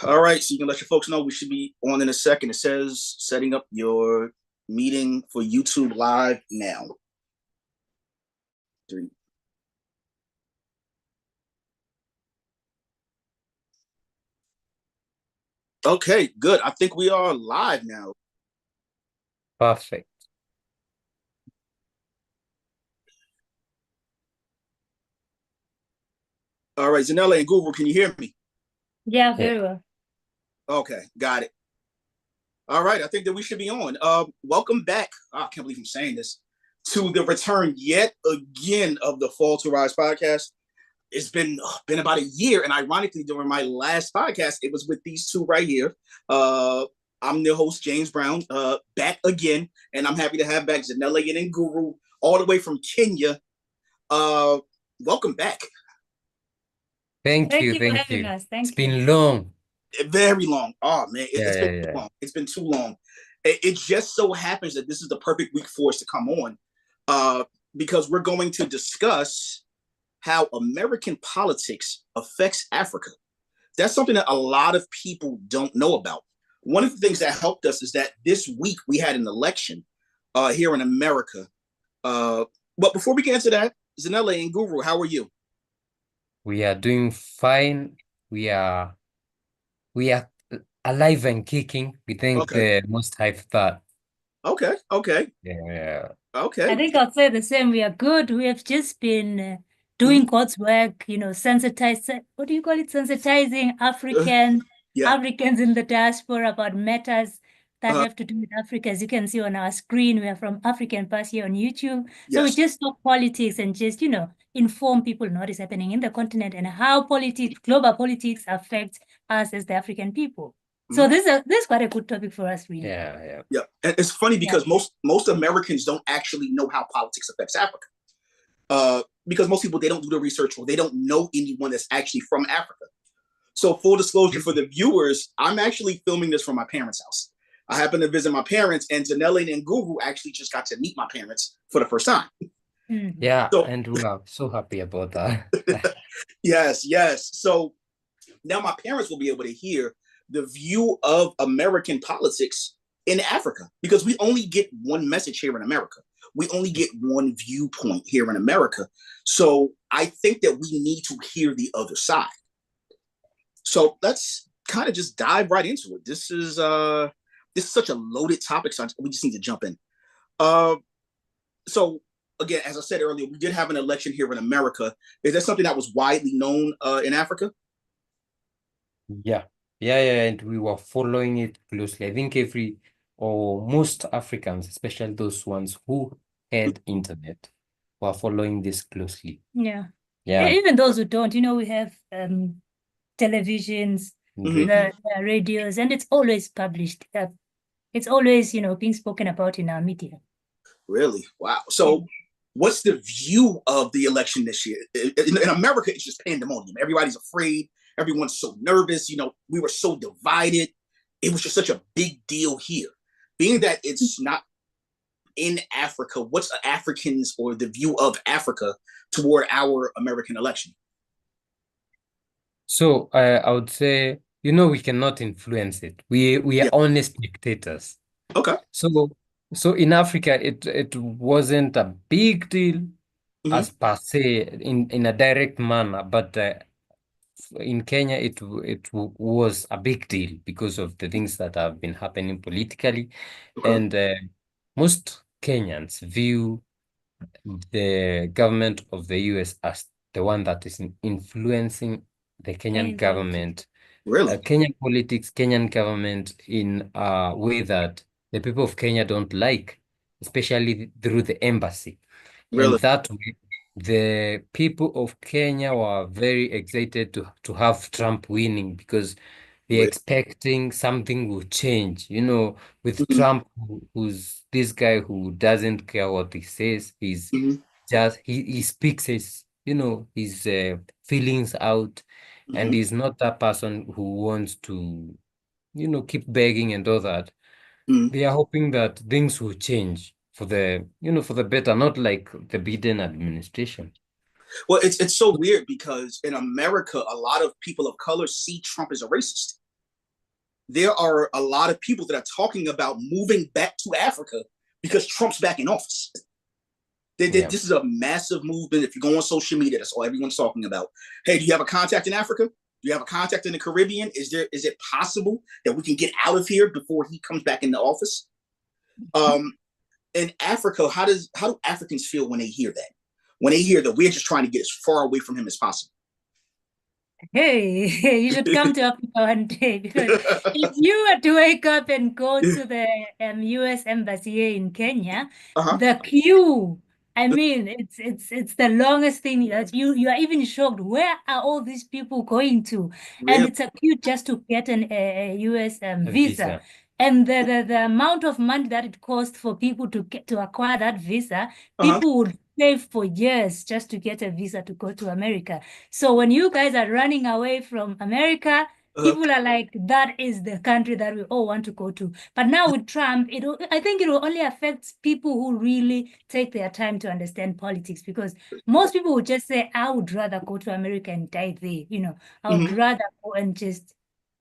All right, so you can let your folks know we should be on in a second. It says setting up your meeting for YouTube Live now. 3. Okay, good. I think we are live now. Perfect. All right, Zanella and Guru, can you hear me? Yeah, very well. Okay, got it. All right, I think that we should be on. Welcome back. Oh, I can't believe I'm saying this, to the return yet again of the Fall to Rise podcast. It's been about a year, and ironically, during my last podcast, it was with these two right here. I'm the host, James Brown, back again, and I'm happy to have back Zanella and Guru all the way from Kenya. Welcome back. Thank Thank you. you for Thank having you. us. Thank It's you. been long. Very long. Oh man, it's been too Yeah. long. It's been too long. It just so happens that this is the perfect week for us to come on, because we're going to discuss how American politics affects Africa. That's something that a lot of people don't know about. One of the things that helped us is that this week we had an election here in America. But before we get into that, Zanella and Guru, how are you? We are doing fine. We are alive and kicking. We thank Okay. the Most High for that. Okay. Yeah. Okay. I think I'll say the same. We are good. We have just been doing God's work, what do you call it? Sensitizing Africans in the diaspora about matters that have to do with Africa. As you can see on our screen, we are from African Pass here on YouTube. So we Yes. just talk politics and just, inform people on what is happening in the continent and how global politics affects us as the African people. So this is quite a good topic for us, really. Yeah. And it's funny because most Americans don't actually know how politics affects Africa. Because most people, they don't do the research or they don't know anyone that's actually from Africa. So full disclosure for the viewers, I'm actually filming this from my parents' house. I happen to visit my parents, and Zanella and Guru actually just got to meet my parents for the first time. Yeah, and we are so happy about that. Yes. So now my parents will be able to hear the view of American politics in Africa, because we only get one message here in America. We only get one viewpoint here in America. So I think that we need to hear the other side. So let's kind of just dive right into it. This is such a loaded topic, so we just need to jump in. So again, as I said earlier, we did have an election here in America. Is that something that was widely known in Africa? Yeah, and we were following it closely. I think most Africans, especially those ones who had internet, were following this closely. Yeah. Yeah. Even those who don't, we have televisions, the radios, and it's always published. It's always, being spoken about in our media. Really? Wow. So what's the view of the election this year? In America, it's just pandemonium. Everybody's afraid. Everyone's so nervous. We were so divided. It was just such a big deal here. Being that it's not in Africa, what's Africans or the view of Africa toward our American election? So I would say, we cannot influence it. We are only spectators. Okay. So in Africa, it wasn't a big deal as per se in a direct manner, but in Kenya it was a big deal because of the things that have been happening politically, and most Kenyans view the government of the US as the one that is influencing the Kenyan government. Really? Kenyan politics, Kenyan government in a way that the people of Kenya don't like, especially through the embassy. Really? And that way, the people of Kenya were very excited to have Trump winning because they're expecting something will change. With Trump, who's this guy who doesn't care what he says. He's just he speaks his his feelings out, and he's not that person who wants to keep begging and all that. They are hoping that things will change for the for the better, not like the Biden administration. Well, it's so weird because in America, a lot of people of color see Trump as a racist. there are a lot of people that are talking about moving back to Africa because Trump's back in office. This is a massive movement. If you go on social media, that's all everyone's talking about. Hey, do you have a contact in Africa? Do you have a contact in the Caribbean? Is it possible that we can get out of here before he comes back into office? In Africa, how do Africans feel when they hear that? When they hear that we're just trying to get as far away from him as possible? Hey, you should come to Africa one day, because if you were to wake up and go to the US Embassy here in Kenya, the queue, I mean, it's the longest thing that you are even shocked. Where are all these people going to? And it's a queue just to get a US visa. And the amount of money that it costs for people to acquire that visa, people would save for years just to get a visa to go to America. So when you guys are running away from America, people are like, that is the country that we all want to go to. But now with Trump, I think it will only affect people who really take their time to understand politics, because most people would just say, I would rather go to America and die there. I would rather go and just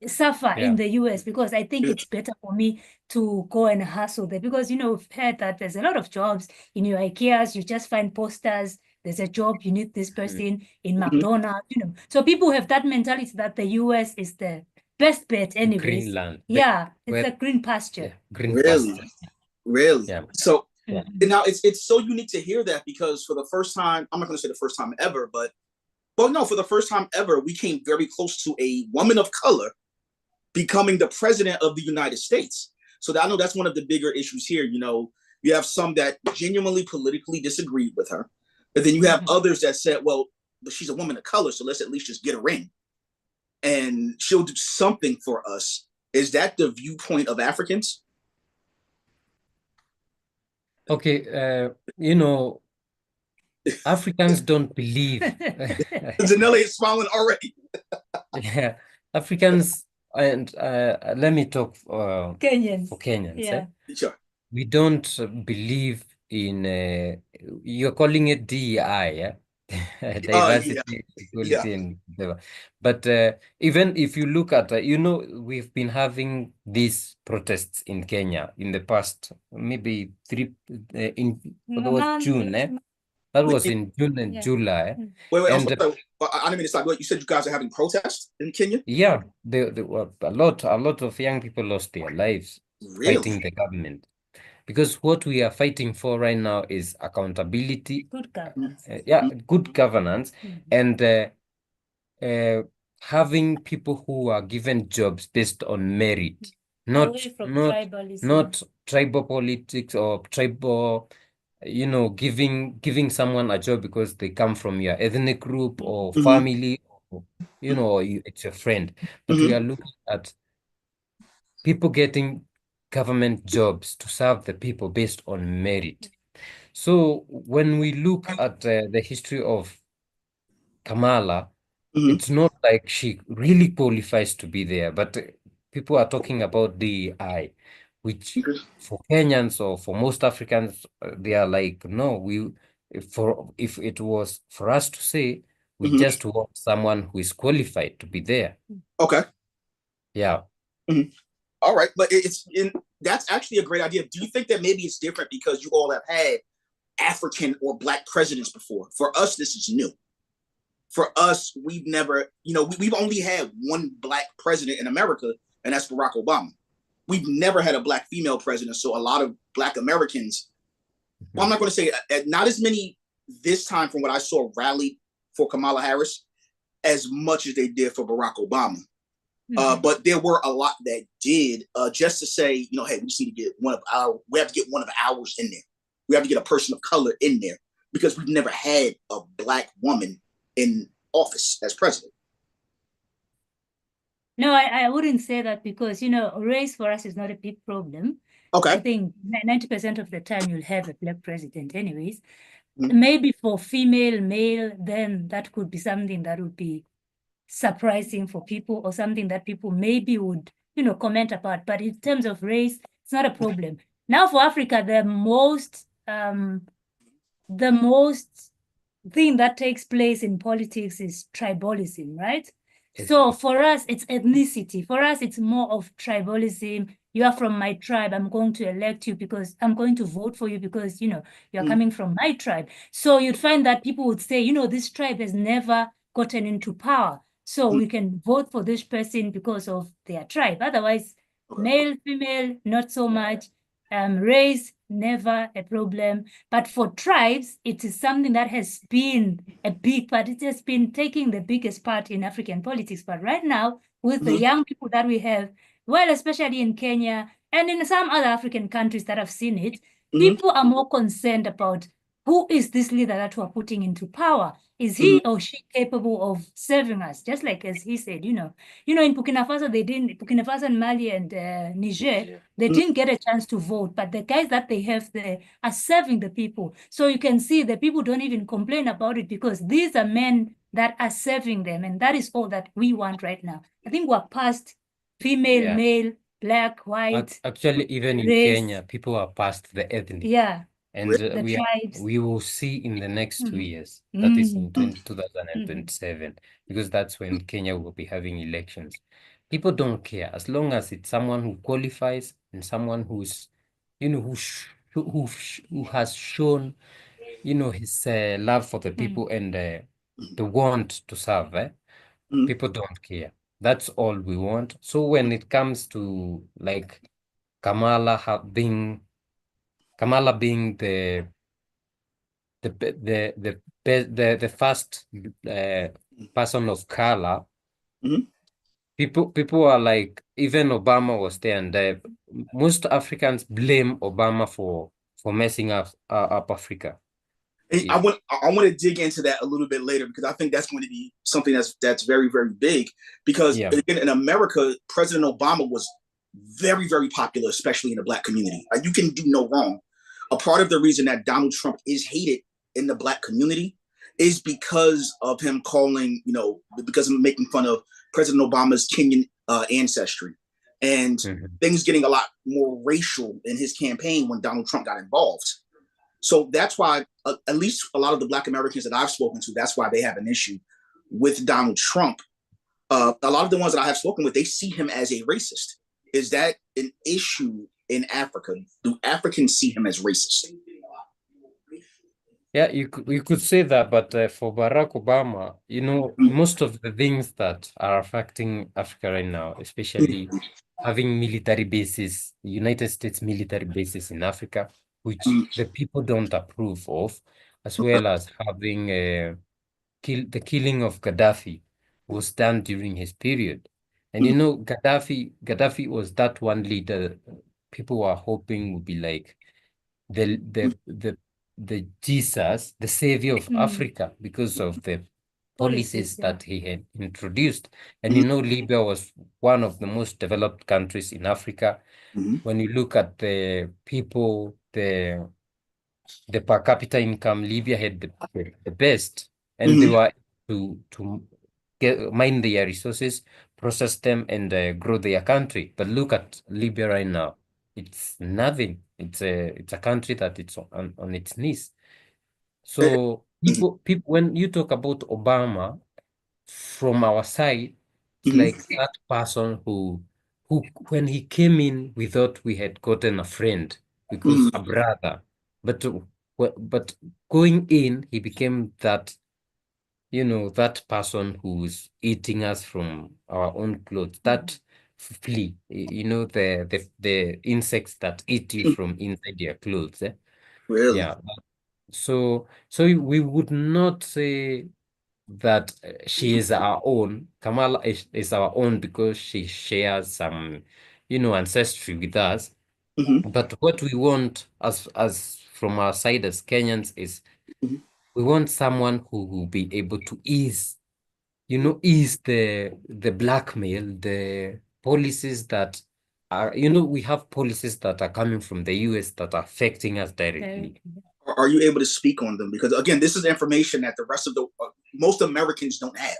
suffer in the US, because I think it's better for me to go and hustle there, because we've heard that there's a lot of jobs in your IKEAs. You just find posters, there's a job, you need this person in McDonald's, so people have that mentality that the US is the best bet anyways. Greenland. It's a green pasture. Green pasture. Really? So now it's so unique to hear that, because for the first time, I'm not going to say the first time ever, but no, for the first time ever, we came very close to a woman of color becoming the president of the United States. So I know that's one of the bigger issues here. You have some that genuinely politically disagreed with her, but then you have others that said, well, but she's a woman of color, so let's at least just get her in, and she'll do something for us. Is that the viewpoint of Africans? Okay, Africans don't believe. Zanele is smiling already. Africans, and let me talk for Kenyans. Sure. We don't believe in, you're calling it DEI, diversity, equality, and whatever. But even if you look at, we've been having these protests in Kenya in the past, maybe that was June, That was in June and July. Wait, I didn't mean to stop. You said you guys are having protests in Kenya? Yeah, there were a lot of young people lost their lives fighting the government. Because what we are fighting for right now is accountability. Good governance. Good governance, and having people who are given jobs based on merit, not tribal politics or tribal, giving someone a job because they come from your ethnic group or family, or, it's your friend. But we are looking at people getting government jobs to serve the people based on merit. So when we look at the history of Kamala, it's not like she really qualifies to be there, but people are talking about DEI, which for Kenyans or for most Africans, they are like, no, if it was for us to say, we just want someone who is qualified to be there. Okay. Yeah. All right, but that's actually a great idea. Do you think that maybe it's different because you all have had African or Black presidents before? For us, this is new. For us, we've never, we've only had one Black president in America, and that's Barack Obama. We've never had a Black female president, so a lot of Black Americans, well, I'm not going to say not as many this time from what I saw rallied for Kamala Harris as much as they did for Barack Obama. But there were a lot that did, just to say, hey, we just need to get we have to get one of ours in there. We have to get a person of color in there, because we've never had a Black woman in office as president. No, I wouldn't say that, because, race for us is not a big problem. Okay. I think 90% of the time you'll have a Black president anyways. Maybe for female, male, then that could be something that would be surprising for people, or something that people maybe would, comment about. But in terms of race, it's not a problem. Now for Africa, the most thing that takes place in politics is tribalism, right? So for us, it's ethnicity. For us, it's more of tribalism. You are from my tribe. I'm going to elect you because I'm going to vote for you because, you know, you're coming from my tribe. So you'd find that people would say, you know, this tribe has never gotten into power. So we can vote for this person because of their tribe. Otherwise, male, female, not so much. Race, never a problem. But for tribes, it is something that has been a big part. It has been taking the biggest part in African politics. But right now, with the young people that we have, well, especially in Kenya and in some other African countries that have seen it, people are more concerned about who is this leader that we're putting into power? Is he or she capable of serving us? Just like as he said, you know, in Burkina Faso, Burkina Faso and Mali and Niger, they didn't get a chance to vote, but the guys that they have there are serving the people. So you can see the people don't even complain about it because these are men that are serving them. And that is all that we want right now. I think we're past female, male, black, white. Actually, even in race. Kenya, people are past the ethnic. Yeah. And we will see in the next 2 years, that is in 2027, because that's when Kenya will be having elections. People don't care as long as it's someone who qualifies and someone who's, you know, who has shown, you know, his love for the people and the want to serve. People don't care. That's all we want. So when it comes to like Kamala being the first person of color, people are like, even Obama was there, and most Africans blame Obama for messing up Africa. I want to dig into that a little bit later because I think that's going to be something that's very, very big. Because again, in America, President Obama was very, very popular, especially in the Black community. You can do no wrong. A part of the reason that Donald Trump is hated in the Black community is because of him because of making fun of President Obama's Kenyan ancestry and things getting a lot more racial in his campaign when Donald Trump got involved. So that's why, at least a lot of the Black Americans that I've spoken to, that's why they have an issue with Donald Trump. A lot of the ones that I have spoken with, they see him as a racist. Is that an issue in Africa? Do Africans see him as racist? Yeah, you could say that, but for Barack Obama, you know, most of the things that are affecting Africa right now, especially having military bases, United States military bases in Africa, which the people don't approve of, as well as having the killing of Gaddafi was done during his period. And you know, Gaddafi was that one leader people were hoping would be like the Jesus, the savior of Africa, because of the policies that he had introduced. And you know, Libya was one of the most developed countries in Africa. When you look at the people, the per capita income, Libya had the best, and they were to mine their resources, process them, and grow their country. But look at Libya right now. It's nothing. It's a country that it's on its knees. So people when you talk about Obama, from our side, it's like that person who when he came in, we thought we had gotten a friend because a brother, but going in, he became that, you know, that person who's eating us from our own clothes, that flea, you know, the insects that eat you from inside your clothes. Really? Yeah. So we would not say that she is our own. Kamala is our own because she shares some, you know, ancestry with us. But what we want as from our side as Kenyans is we want someone who will be able to ease the blackmail, the policies that are, you know, we have policies that are coming from the US that are affecting us directly. Are you able to speak on them? Because again, this is information that the rest of the most Americans don't have.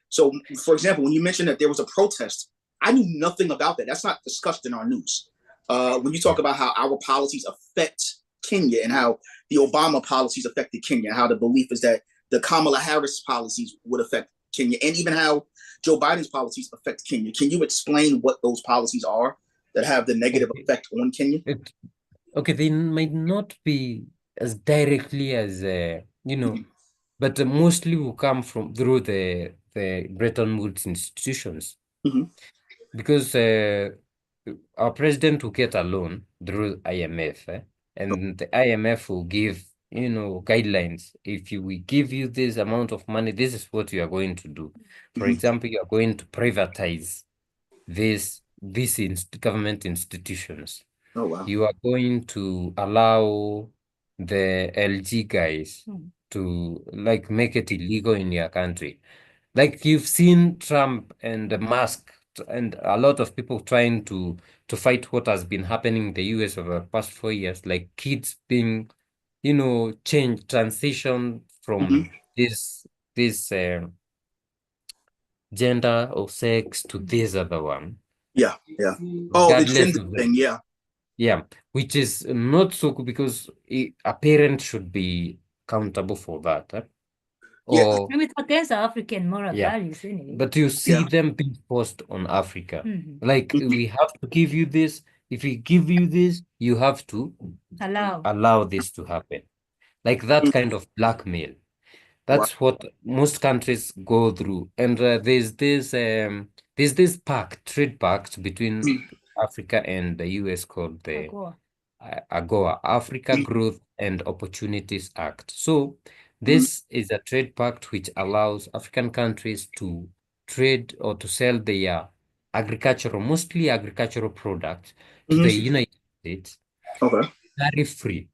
So, for example, when you mentioned that there was a protest, I knew nothing about that. That's not discussed in our news. When you talk about how our policies affect Kenya and how the Obama policies affected Kenya, how the belief is that the Kamala Harris policies would affect Kenya, and even how Joe Biden's policies affect Kenya. Can you explain what those policies are that have the negative effect on Kenya? Okay, they might not be as directly as but mostly will come from through the Bretton Woods institutions, because our president will get a loan through IMF, and the IMF will give guidelines. If we give you this amount of money, this is what you are going to do. For example, you are going to privatize these government institutions. Oh, wow. You are going to allow the LG guys to make it illegal in your country. Like you've seen Trump and Musk and a lot of people trying to fight what has been happening in the US over the past 4 years, like kids being, transition from this gender or sex to this other one. Yeah. Oh, the gender thing, yeah. Yeah, which is not so good, because a parent should be accountable for that. Or it's against African moral values anyway. But you see them being forced on Africa. Like we have to give you this. If we give you this, you have to allow this to happen. Like that kind of blackmail. That's what most countries go through. And there's this trade pact between Africa and the US called the AGOA, Africa Growth and Opportunities Act. So this is a trade pact which allows African countries to trade or to sell their mostly agricultural products to the United States, tariff-free.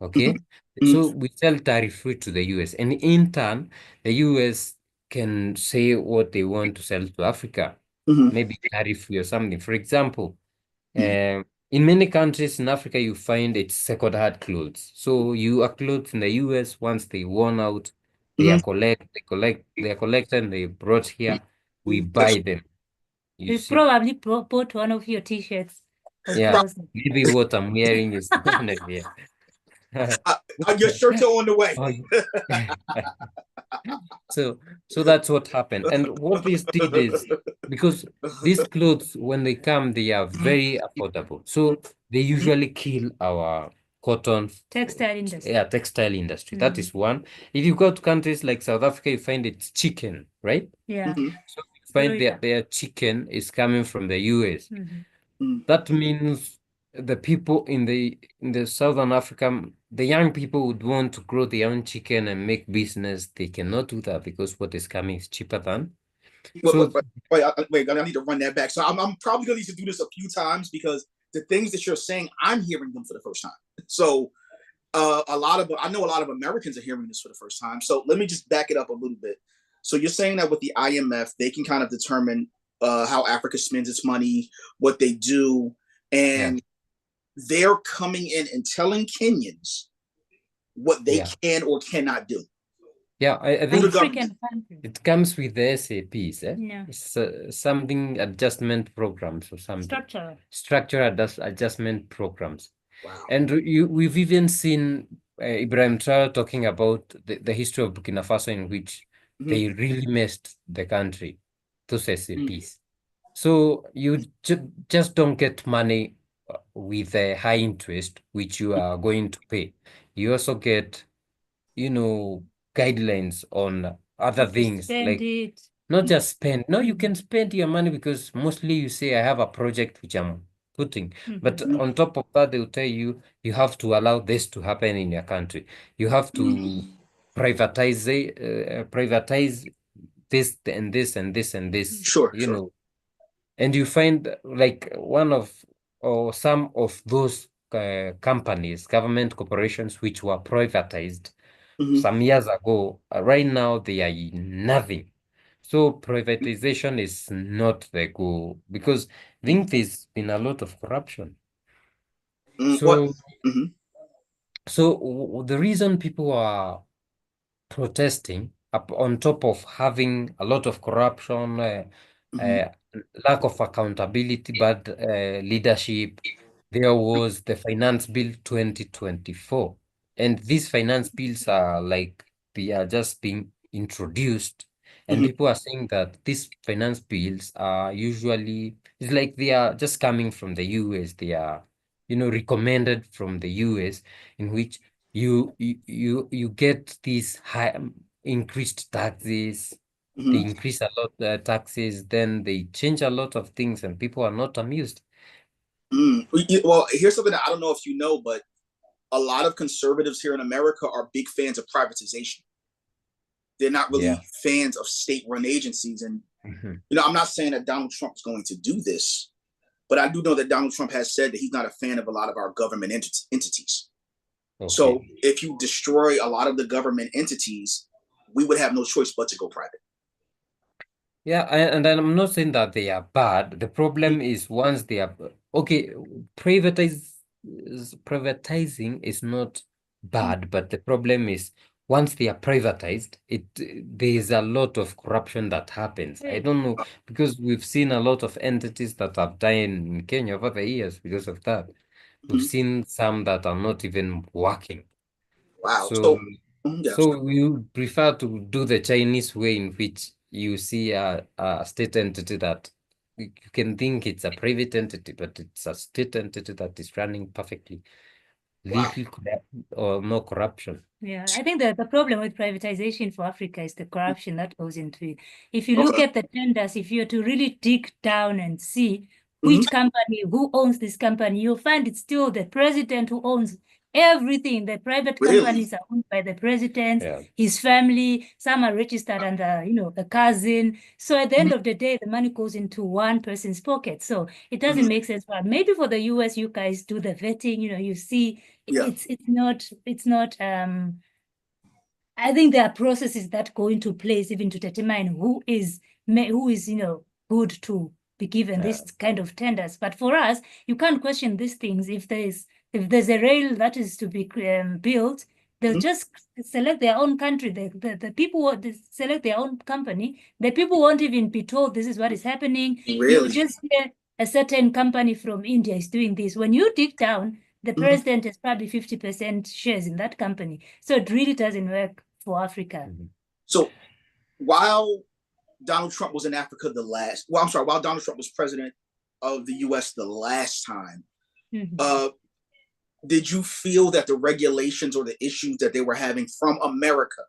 Okay, so we sell tariff-free to the US, and in turn, the US can say what they want to sell to Africa, maybe tariff-free or something. For example, in many countries in Africa, you find it's second-hand clothes. So your clothes in the US, once they worn out, they are collected, and they brought here. We buy them. You probably bought one of your T-shirts. Yeah, maybe what I'm wearing is one of here. Your shirts are on the way. So that's what happened. And what this did is, because these clothes, when they come, they are very affordable. So they usually kill our cotton textile industry. Yeah, textile industry. That is one. If you go to countries like South Africa, you find it's chicken, right? Yeah. So you find their chicken is coming from the US. That means the people in the Southern Africa, the young people would want to grow their own chicken and make business. They cannot do that because what is coming is cheaper than. Wait, I need to run that back. So I'm probably gonna need to do this a few times, because the things that you're saying, I'm hearing them for the first time. So I know a lot of Americans are hearing this for the first time. So let me just back it up a little bit. So you're saying that with the IMF, they can kind of determine how Africa spends its money, what they do, and they're coming in and telling Kenyans what they can or cannot do. Yeah, I think it comes with the SAPs. It's something adjustment programs or something. Structural adjustment programs. Wow. And we've even seen Ibrahim Traore talking about the history of Burkina Faso, in which they really messed the country, those SAPs. So you just don't get money with a high interest, which you are going to pay. You also get, guidelines on other things, like not just spend. No, you can spend your money, because mostly you say, I have a project which I'm putting, but on top of that, they'll tell you, you have to allow this to happen in your country. You have to privatize this and this and this and this. Sure. And you find like one of or some of those companies, government corporations, which were privatized some years ago, right now they are nothing. So privatization is not the goal, because I think there's been a lot of corruption. So the reason people are protesting, on top of having a lot of corruption, lack of accountability, bad leadership, there was the Finance Bill 2024. And these finance bills are like, they are just being introduced. And people are saying that these finance bills are usually, it's like they are just coming from the US. They are, recommended from the US, in which you get these high increased taxes. They increase a lot taxes, then they change a lot of things, and people are not amused. Well, here's something that I don't know if you know, but a lot of conservatives here in America are big fans of privatization. They're not really fans of state-run agencies. And, I'm not saying that Donald Trump is going to do this, but I do know that Donald Trump has said that he's not a fan of a lot of our government entities. Okay. So if you destroy a lot of the government entities, we would have no choice but to go private. Yeah, and I'm not saying that they are bad. The problem is once they are okay, privatizing is not bad, but the problem is once they are privatized, there is a lot of corruption that happens. I don't know, because we've seen a lot of entities that have died in Kenya over the years because of that. We've seen some that are not even working. Wow. So we prefer to do the Chinese way, in which you see a state entity that you can think it's a private entity, but it's a state entity that is running perfectly. Little or no corruption. Yeah, I think the problem with privatization for Africa is the corruption that goes into it. If you look at the tenders, if you're to really dig down and see which company, who owns this company, you'll find it's still the president who owns everything. The private companies are owned by the president, his family. Some are registered under, a cousin. So at the end of the day, the money goes into one person's pocket. So it doesn't make sense. But maybe for the US, you guys do the vetting. You see, it's not. I think there are processes that go into place even to determine who is good to be given this kind of tenders. But for us, you can't question these things. If there's a rail that is to be built, they'll just select their own country. The people will select their own company. The people won't even be told this is what is happening. Really? You just hear a certain company from India is doing this. When you dig down, the president has probably 50% shares in that company. So it really doesn't work for Africa. So while Donald Trump was in Africa while Donald Trump was president of the US the last time, did you feel that the regulations or the issues that they were having from America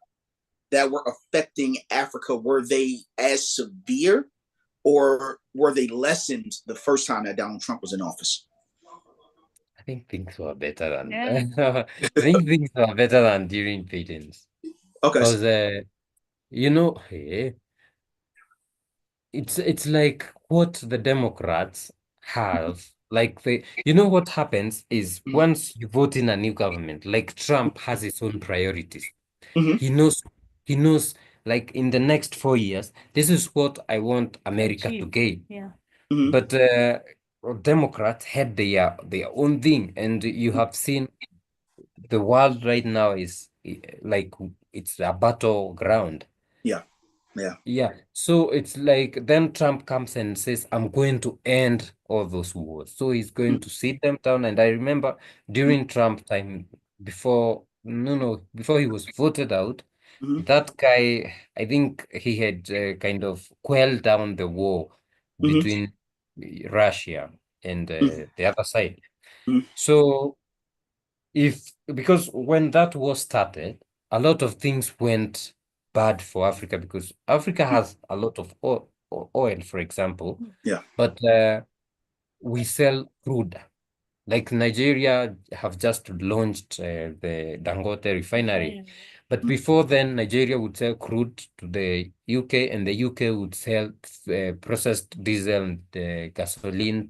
that were affecting Africa, were they as severe, or were they lessened the first time that Donald Trump was in office? I think things were better than I think things were better than during Biden's. Okay. Because it's like what the Democrats have, like what happens is once you vote in a new government, like Trump has his own priorities. He knows like in the next 4 years, this is what I want America to gain. Yeah. But Democrats had their own thing, and you have seen the world right now is like it's a battleground. Yeah. So it's like then Trump comes and says, I'm going to end all those wars. So he's going to sit them down. And I remember during Trump time, before he was voted out, that guy, I think he had kind of quelled down the war between Russia and the other side. So because when that war started, a lot of things went bad for Africa, because Africa has a lot of oil, for example. Yeah. But we sell crude. Like Nigeria have just launched the Dangote refinery. But before then, Nigeria would sell crude to the UK, and the UK would sell processed diesel and gasoline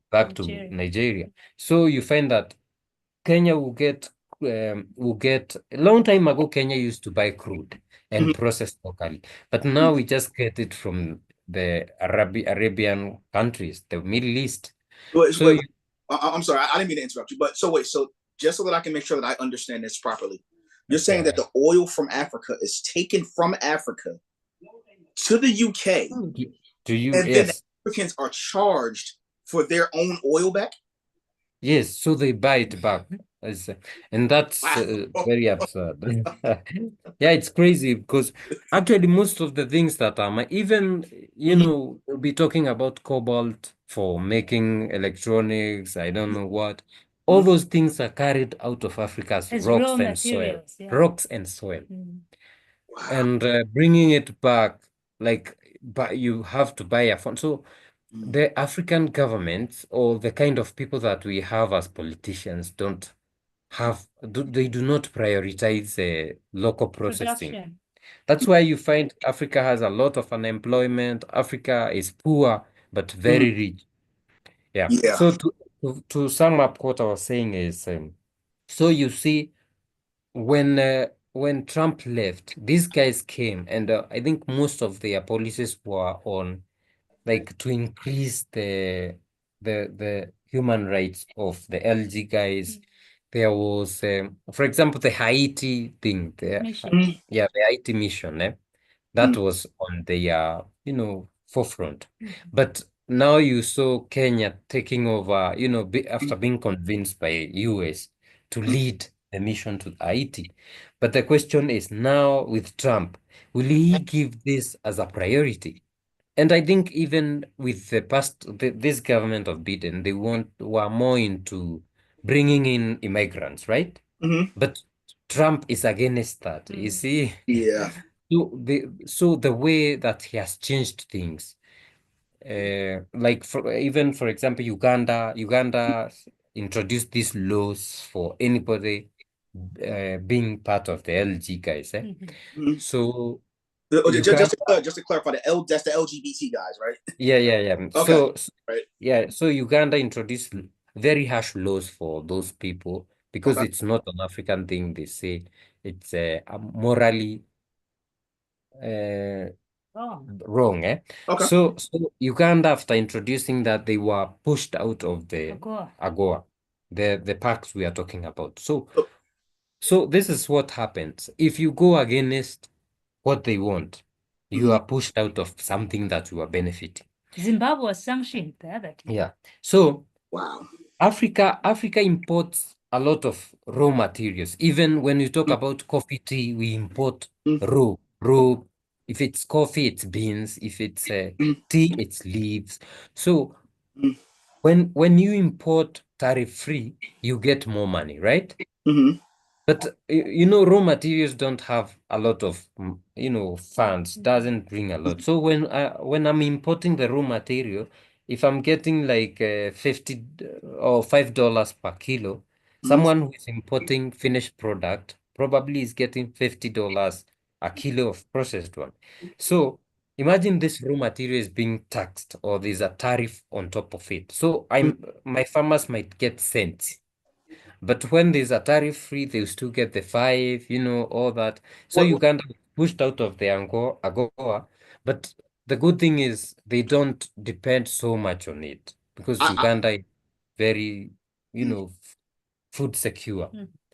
back to Nigeria. So you find that Kenya will get a long time ago, Kenya used to buy crude and process locally, but now we just get it from the Arabian countries, the Middle East. I'm sorry, I didn't mean to interrupt you, but so just so that I can make sure that I understand this properly, you're saying that the oil from Africa is taken from Africa to the UK, and then the Africans are charged for their own oil back? Yes, so they buy it back. And that's Wow. very absurd. Yeah, it's crazy because actually most of the things that are even, we'll be talking about cobalt for making electronics, I don't know what. All those things are carried out of Africa's As raw rocks and soil. materials, yeah. Rocks and soil. Wow. And bringing it back, like, but you have to buy a phone. So the African governments or the kind of people that we have as politicians they do not prioritize local processing. Production. That's why you find Africa has a lot of unemployment. Africa is poor but very rich. Yeah. Yeah. So to sum up what I was saying is, so you see, when Trump left, these guys came, and I think most of their policies were on like to increase the human rights of the LG guys. There was, for example, the Haiti thing. Mission. Yeah, the Haiti mission. That was on the forefront. But now you saw Kenya taking over, after being convinced by US to lead the mission to Haiti. But the question is now with Trump, will he give this as a priority? And I think even with this government of Biden, were more into bringing in immigrants, right? But Trump is against that. You see? Yeah. So the way that he has changed things, like for example, Uganda introduced these laws for anybody being part of the LG guys. So just to clarify, that's the LGBT guys, right? yeah. Okay. Right. So Uganda introduced very harsh laws for those people because it's not an African thing. They say it's morally wrong. Okay. So Uganda, after introducing that, they were pushed out of the AGOA, the pacts we are talking about. So this is what happens. If you go against what they want, you are pushed out of something that you are benefiting. Zimbabwe was sanctioned the other day. Yeah. So wow. Africa imports a lot of raw materials. Even when you talk about coffee, tea, we import raw. If it's coffee, it's beans. If it's tea, it's leaves. So when you import tariff-free, you get more money, right? But raw materials don't have a lot of funds, doesn't bring a lot. So when I'm importing the raw material, if I'm getting like $50 or $5 per kilo, someone who is importing finished product probably is getting $50 a kilo of processed one. So imagine this raw material is being taxed, or there's a tariff on top of it. So my farmers might get cents. But when there's a tariff free, they'll still get the 5, all that. So Uganda pushed out of the AGOA. But the good thing is they don't depend so much on it because Uganda is very, food secure.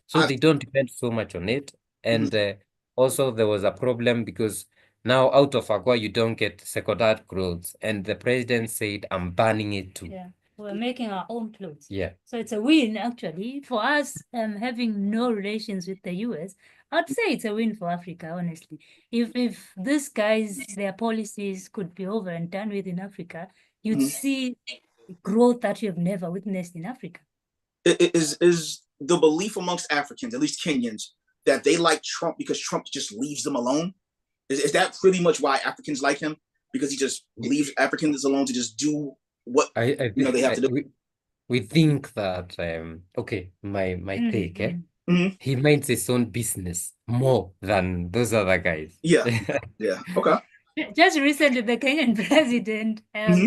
So they don't depend so much on it. And also there was a problem because now out of AGOA, you don't get secondary clothes. And the president said, I'm banning it too. Yeah. We're making our own clothes. Yeah. So it's a win, actually. For us, having no relations with the US, I'd say it's a win for Africa, honestly. If these guys, their policies could be over and done with in Africa, you'd see growth that you've never witnessed in Africa. Is the belief amongst Africans, at least Kenyans, that they like Trump because Trump just leaves them alone? Is that pretty much why Africans like him? Because he just leaves Africans alone to just do what they have to do. We think that okay, my take, he minds his own business more than those other guys. Yeah. Okay. Just recently, the Kenyan president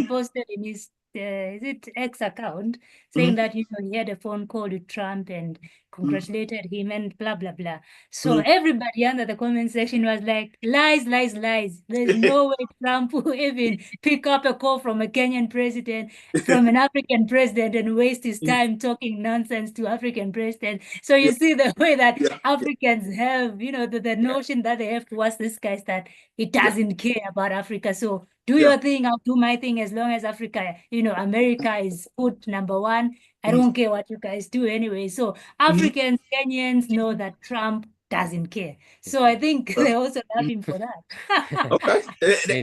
posted in his is it X account saying that he had a phone call with Trump and congratulated him and blah blah blah. So everybody under the comment section was like, lies. There's no way Trump will even pick up a call from a Kenyan president, from an African president, and waste his time talking nonsense to African president. So you see the way that Africans have, the notion that they have towards this guy, that he doesn't care about Africa. So Do your thing, I'll do my thing, as long as Africa, America is put number one. I don't care what you guys do anyway. So Africans, Kenyans know that Trump doesn't care. So I think they also love him for that. Okay.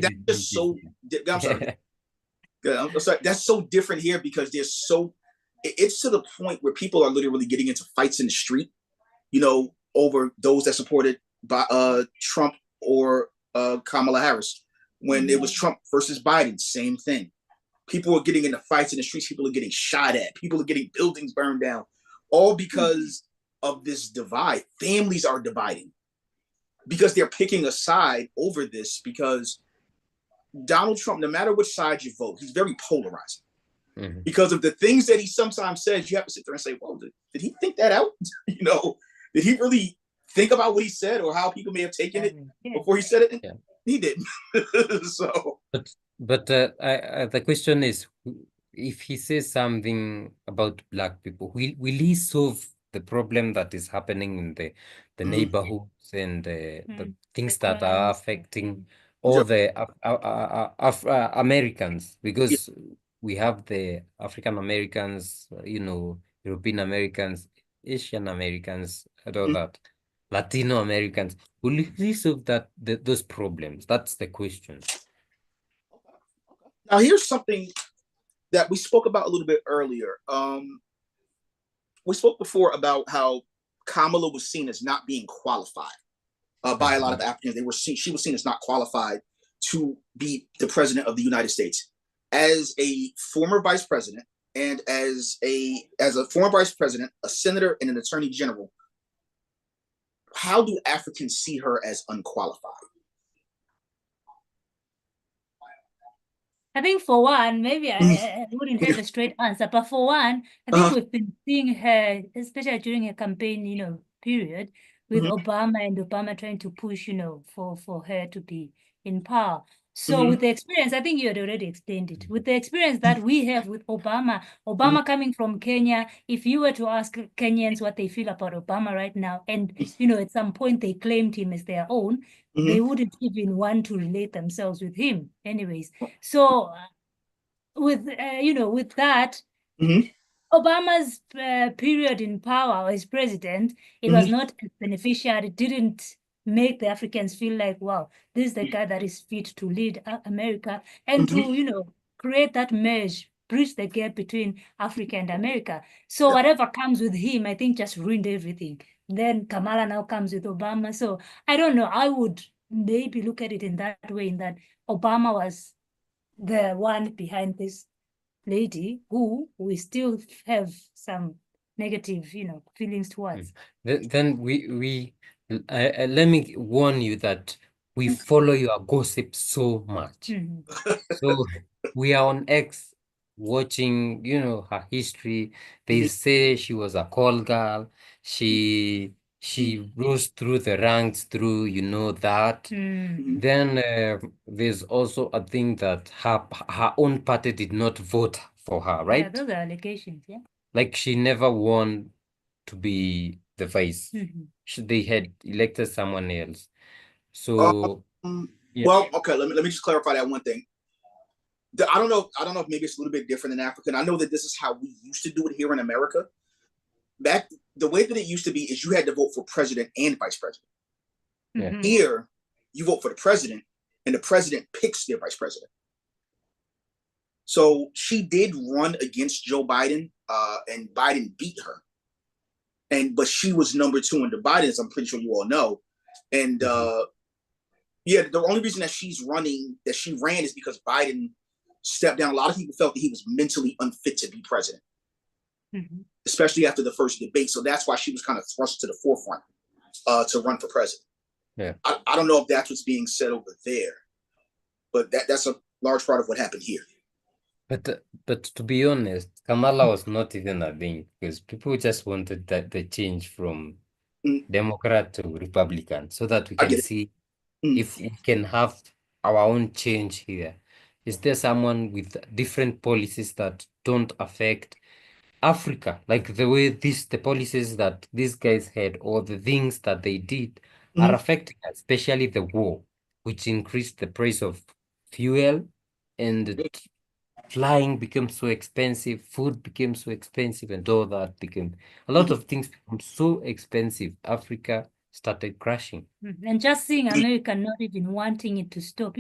That's just so, I'm sorry. I'm sorry. That's so different here because it's to the point where people are literally getting into fights in the street, over those that supported by Trump or Kamala Harris. When it was Trump versus Biden, same thing. People are getting into fights in the streets. People are getting shot at. People are getting buildings burned down, all because of this divide. Families are dividing because they're picking a side over this, because Donald Trump, no matter which side you vote, he's very polarizing. Because of the things that he sometimes says, you have to sit there and say, well, did he think that out? Did he really think about what he said or how people may have taken it before he said it? Yeah. He didn't. So, but the question is, if he says something about Black people, will he solve the problem that is happening in the neighborhoods and the things that are affecting all the Americans? Because we have the African Americans, European Americans, Asian Americans, and all that, Latino Americans. Will he solve those problems? That's the question. Now, here's something that we spoke about a little bit earlier. We spoke before about how Kamala was seen as not being qualified by a lot of Africans. She was seen as not qualified to be the president of the United States. As a former vice president and as a former vice president, a senator, and an attorney general, how do Africans see her as unqualified? I think for one, maybe I wouldn't have a straight answer, but for one, I think we've been seeing her, especially during her campaign, period, with Obama and Obama trying to push, for her to be in power. So with the experience, I think you had already explained it. With the experience that we have with Obama coming from Kenya, if you were to ask Kenyans what they feel about Obama right now, and, at some point they claimed him as their own, they wouldn't even want to relate themselves with him anyways. So with that, Obama's period in power as president, it was not as beneficial. It didn't make the Africans feel like, wow, this is the guy that is fit to lead America, and to, create that merge, bridge the gap between Africa and America. So whatever comes with him, I think just ruined everything. Then Kamala now comes with Obama. So I don't know. I would maybe look at it in that way, in that Obama was the one behind this lady who we still have some negative, feelings towards. Then let me warn you that we follow your gossip so much. So we are on X watching, her history. They say she was a call girl. She rose through the ranks through, that. Then there's also a thing that her own party did not vote for her, right? Yeah, those are allegations, yeah. Like she never won to be the vice. They had elected someone else. So well, okay, let me just clarify that one thing. I don't know if maybe it's a little bit different in Africa. And I know that this is how we used to do it here in America. Back the way that it used to be is you had to vote for president and vice president. Here, you vote for the president, and the president picks their vice president. So she did run against Joe Biden, and Biden beat her. But she was number 2 in the Bidens, I'm pretty sure you all know. And the only reason that she ran is because Biden stepped down. A lot of people felt that he was mentally unfit to be president, especially after the first debate. So that's why she was kind of thrust to the forefront to run for president. Yeah. I don't know if that's what's being said over there, but that's a large part of what happened here. But to be honest, Kamala was not even a thing, because people just wanted the change from Democrat to Republican, so that we can see if we can have our own change here. Is there someone with different policies that don't affect Africa, like the way the policies that these guys had, or the things that they did are affecting us, especially the war, which increased the price of fuel, and flying became so expensive, food became so expensive, and all that became a lot of things become so expensive. Africa started crashing. And just seeing America not even wanting it to stop,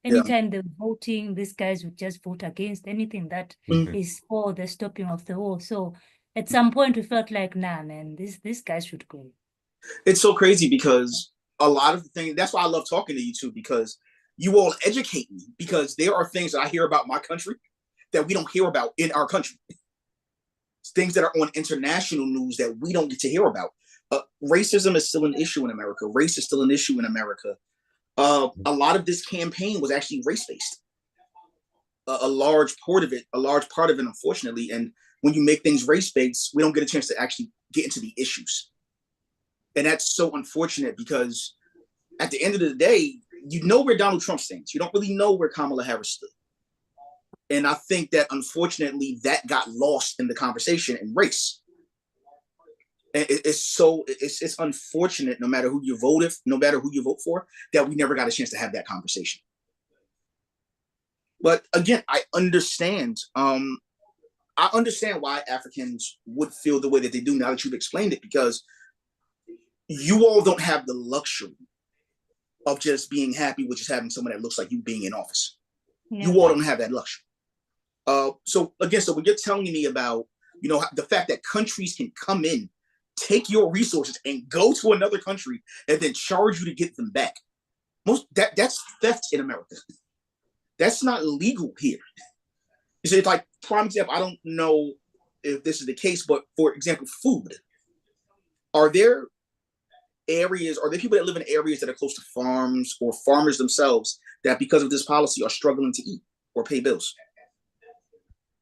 anytime they're voting, these guys would just vote against anything that is for the stopping of the war. So at some point we felt like, nah, man, these guys should go. It's so crazy because a lot of the things, that's why I love talking to you two, because you all educate me, because there are things that I hear about my country that we don't hear about in our country. Things that are on international news that we don't get to hear about. Racism is still an issue in America. Race is still an issue in America. A lot of this campaign was actually race-based. A large part of it, unfortunately. And when you make things race-based, we don't get a chance to actually get into the issues. And that's so unfortunate, because at the end of the day, you know where Donald Trump stands. You don't really know where Kamala Harris stood. And I think that, unfortunately, that got lost in the conversation in race. And it's unfortunate, no matter who you vote for, that we never got a chance to have that conversation. But again, I understand why Africans would feel the way that they do now that you've explained it, because you all don't have the luxury of just being happy with just having someone that looks like you being in office. Yeah. You all don't have that luxury. So when you're telling me about, the fact that countries can come in, take your resources and go to another country and then charge you to get them back. That's theft in America. That's not legal here. You see, it's like, prime example, I don't know if this is the case, but for example, food. Are there people that live in areas that are close to farms, or farmers themselves, that because of this policy are struggling to eat or pay bills?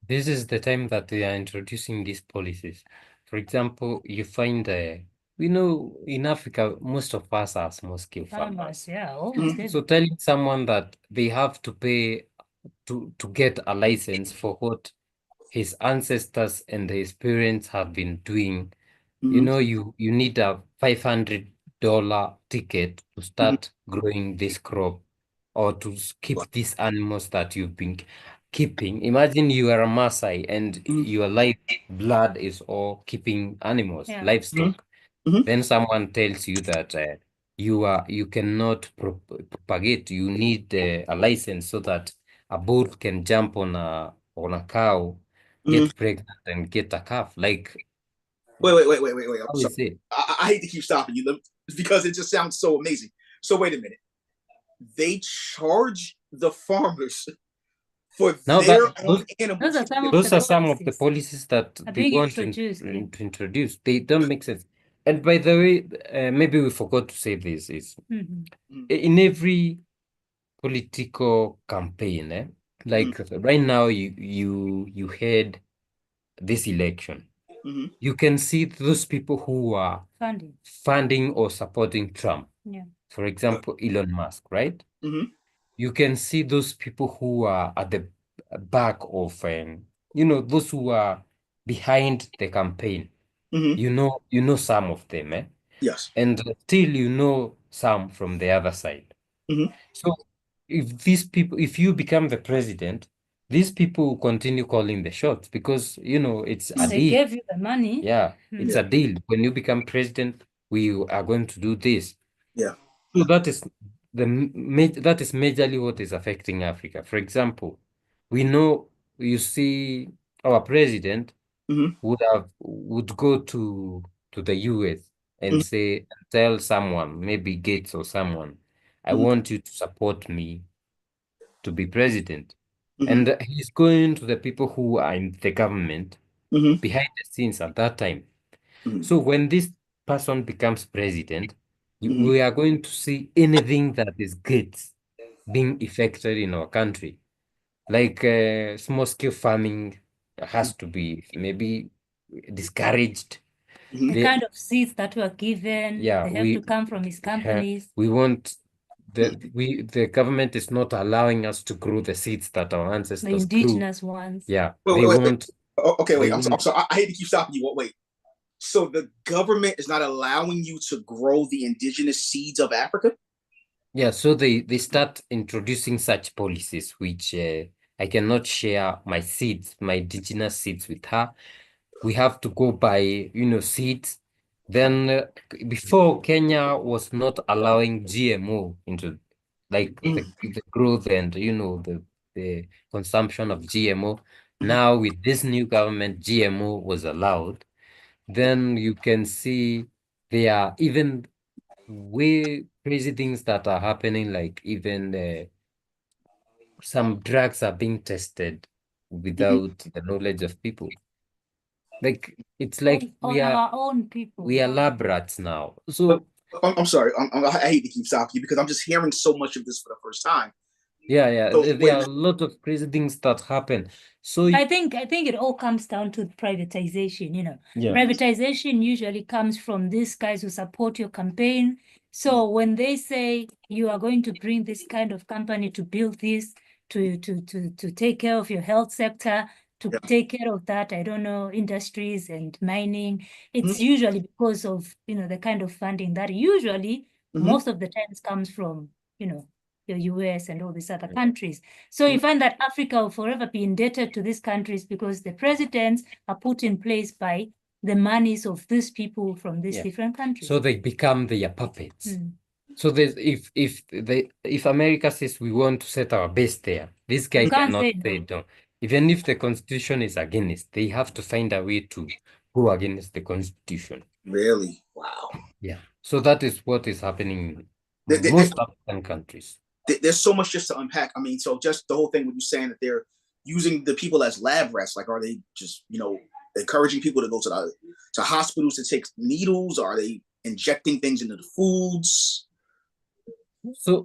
This is the time that they are introducing these policies. For example, you find, in Africa, most of us are small-scale farmers. Yeah, almost. So telling someone that they have to pay to get a license for what his ancestors and his parents have been doing, you need a $500 ticket to start growing this crop, or to keep these animals that you've been keeping. Imagine you are a Maasai and your blood is all keeping animals, livestock. Then someone tells you that you cannot propagate. You need a license so that a bull can jump on a cow, get pregnant, and get a calf. Like, wait. I'm sorry. I hate to keep stopping you because it just sounds so amazing. So wait a minute. They charge the farmers for their own animals. Those are some of the policies that they want to introduce. They don't make sense. And by the way, maybe we forgot to say this, is in every political campaign, like right now you had this election. You can see those people who are funding or supporting Trump. Yeah. For example, Elon Musk, right? You can see those people who are at the back of, those who are behind the campaign. You know some of them, Yes. And still some from the other side. So if you become the president, these people will continue calling the shots, because it's a deal. They gave you the money. Yeah, it's a deal. When you become president, we are going to do this. Yeah. So that is majorly what is affecting Africa. For example, you see our president would go to the US and tell someone, maybe Gates or someone, I want you to support me to be president. And he's going to the people who are in the government behind the scenes at that time. So when this person becomes president, we are going to see anything that is good being effected in our country. Like small-scale farming has to be maybe discouraged. The kind of seeds that were given, they have to come from his companies. We want the government is not allowing us to grow the seeds that our ancestors grew. The indigenous ones. Yeah. Wait. I'm sorry. I hate to keep stopping you. Wait. So the government is not allowing you to grow the indigenous seeds of Africa? Yeah, so they start introducing such policies, which I cannot share my seeds, my indigenous seeds with her. We have to go by, seeds. Then before, Kenya was not allowing GMO into like the growth and the consumption of GMO. Now with this new government, GMO was allowed. Then you can see there are even way crazy things that are happening, like even some drugs are being tested without the knowledge of people. Like it's like on our own people. we are lab rats now. But So I'm sorry. I hate to keep stopping you because I'm just hearing so much of this for the first time. yeah, So there are a lot of crazy things that happen. So I think it all comes down to privatization, yeah, Privatization usually comes from these guys who support your campaign. So when they say you are going to bring this kind of company to build this, to take care of your health sector, to yeah. take care of that, I don't know, industries and mining, it's Mhm. usually because of, the kind of funding that usually most of the times comes from, the US and all these other countries. So you find that Africa will forever be indebted to these countries because the presidents are put in place by the monies of these people from these Yeah. different countries. so they become their puppets. So there's if America says we want to set our base there, this guy You can't cannot say say no. no. Even if the constitution is against, they have to find a way to go against the constitution. Really? Wow. Yeah. So that is what is happening There- in there- most African countries. There's so much just to unpack. I mean, so just the whole thing when you saying that they're using the people as lab rats, like are they just encouraging people to go to hospitals to take needles? Are they injecting things into the foods? So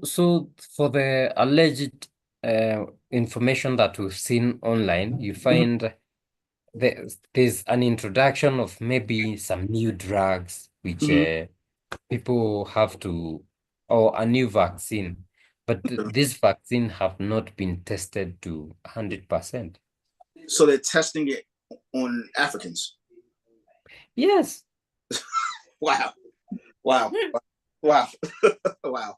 for the alleged information that we've seen online, you find there's an introduction of maybe some new drugs which people have to, or a new vaccine, but this vaccine have not been tested to 100%. So they're testing it on Africans. Yes. Wow. Wow. Wow. Wow.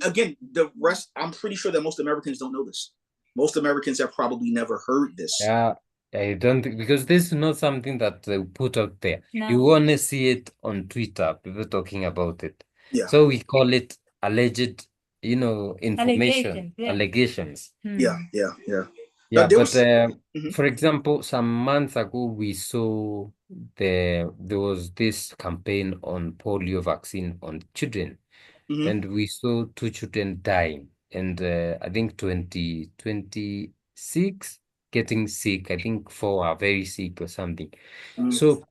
Again, the rest, I'm pretty sure that most Americans don't know this. Most Americans have probably never heard this. Yeah, I don't think, because this is not something that they put out there. No. You only see it on Twitter, people talking about it. Yeah. So we call it alleged, information, Allegations, Yeah. Yeah, there but was- for example, some months ago, we saw there was this campaign on polio vaccine on children, and we saw 2 children dying, and I think 26 getting sick. I think 4 are very sick or something. So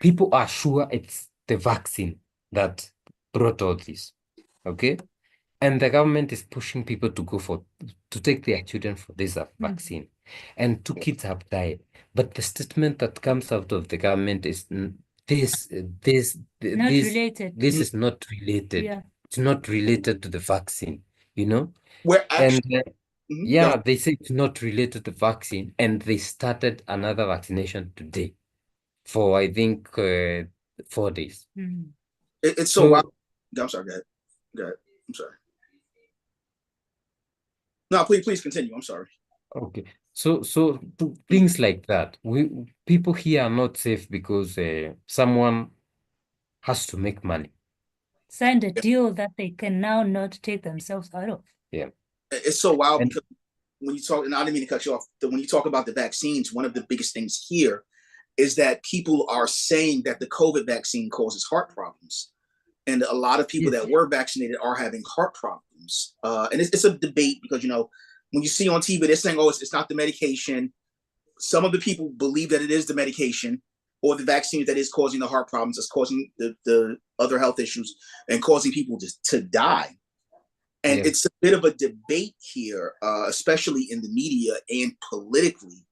people are sure it's the vaccine that brought all this, okay? And the government is pushing people to take their children for this vaccine. And 2 kids have died. But the statement that comes out of the government is this related. This is not related. Yeah. It's not related to the vaccine, Where actually, And they say it's not related to the vaccine, and they started another vaccination today for I think 4 days. It's so wild. I'm sorry. Go ahead. I'm sorry. No, please continue. I'm sorry. Okay. So things like that. People here are not safe because someone has to make money. Signed a deal that they can now not take themselves out of. Yeah. It's so wild because when you talk, and I didn't mean to cut you off, when you talk about the vaccines, one of the biggest things here is that people are saying that the COVID vaccine causes heart problems. And a lot of people that were vaccinated are having heart problems. And it's a debate because, when you see on TV, they're saying, oh, it's not the medication. Some of the people believe that it is the medication or the vaccines that is causing the heart problems, that's causing the other health issues and causing people to die. And it's a bit of a debate here, especially in the media and politically,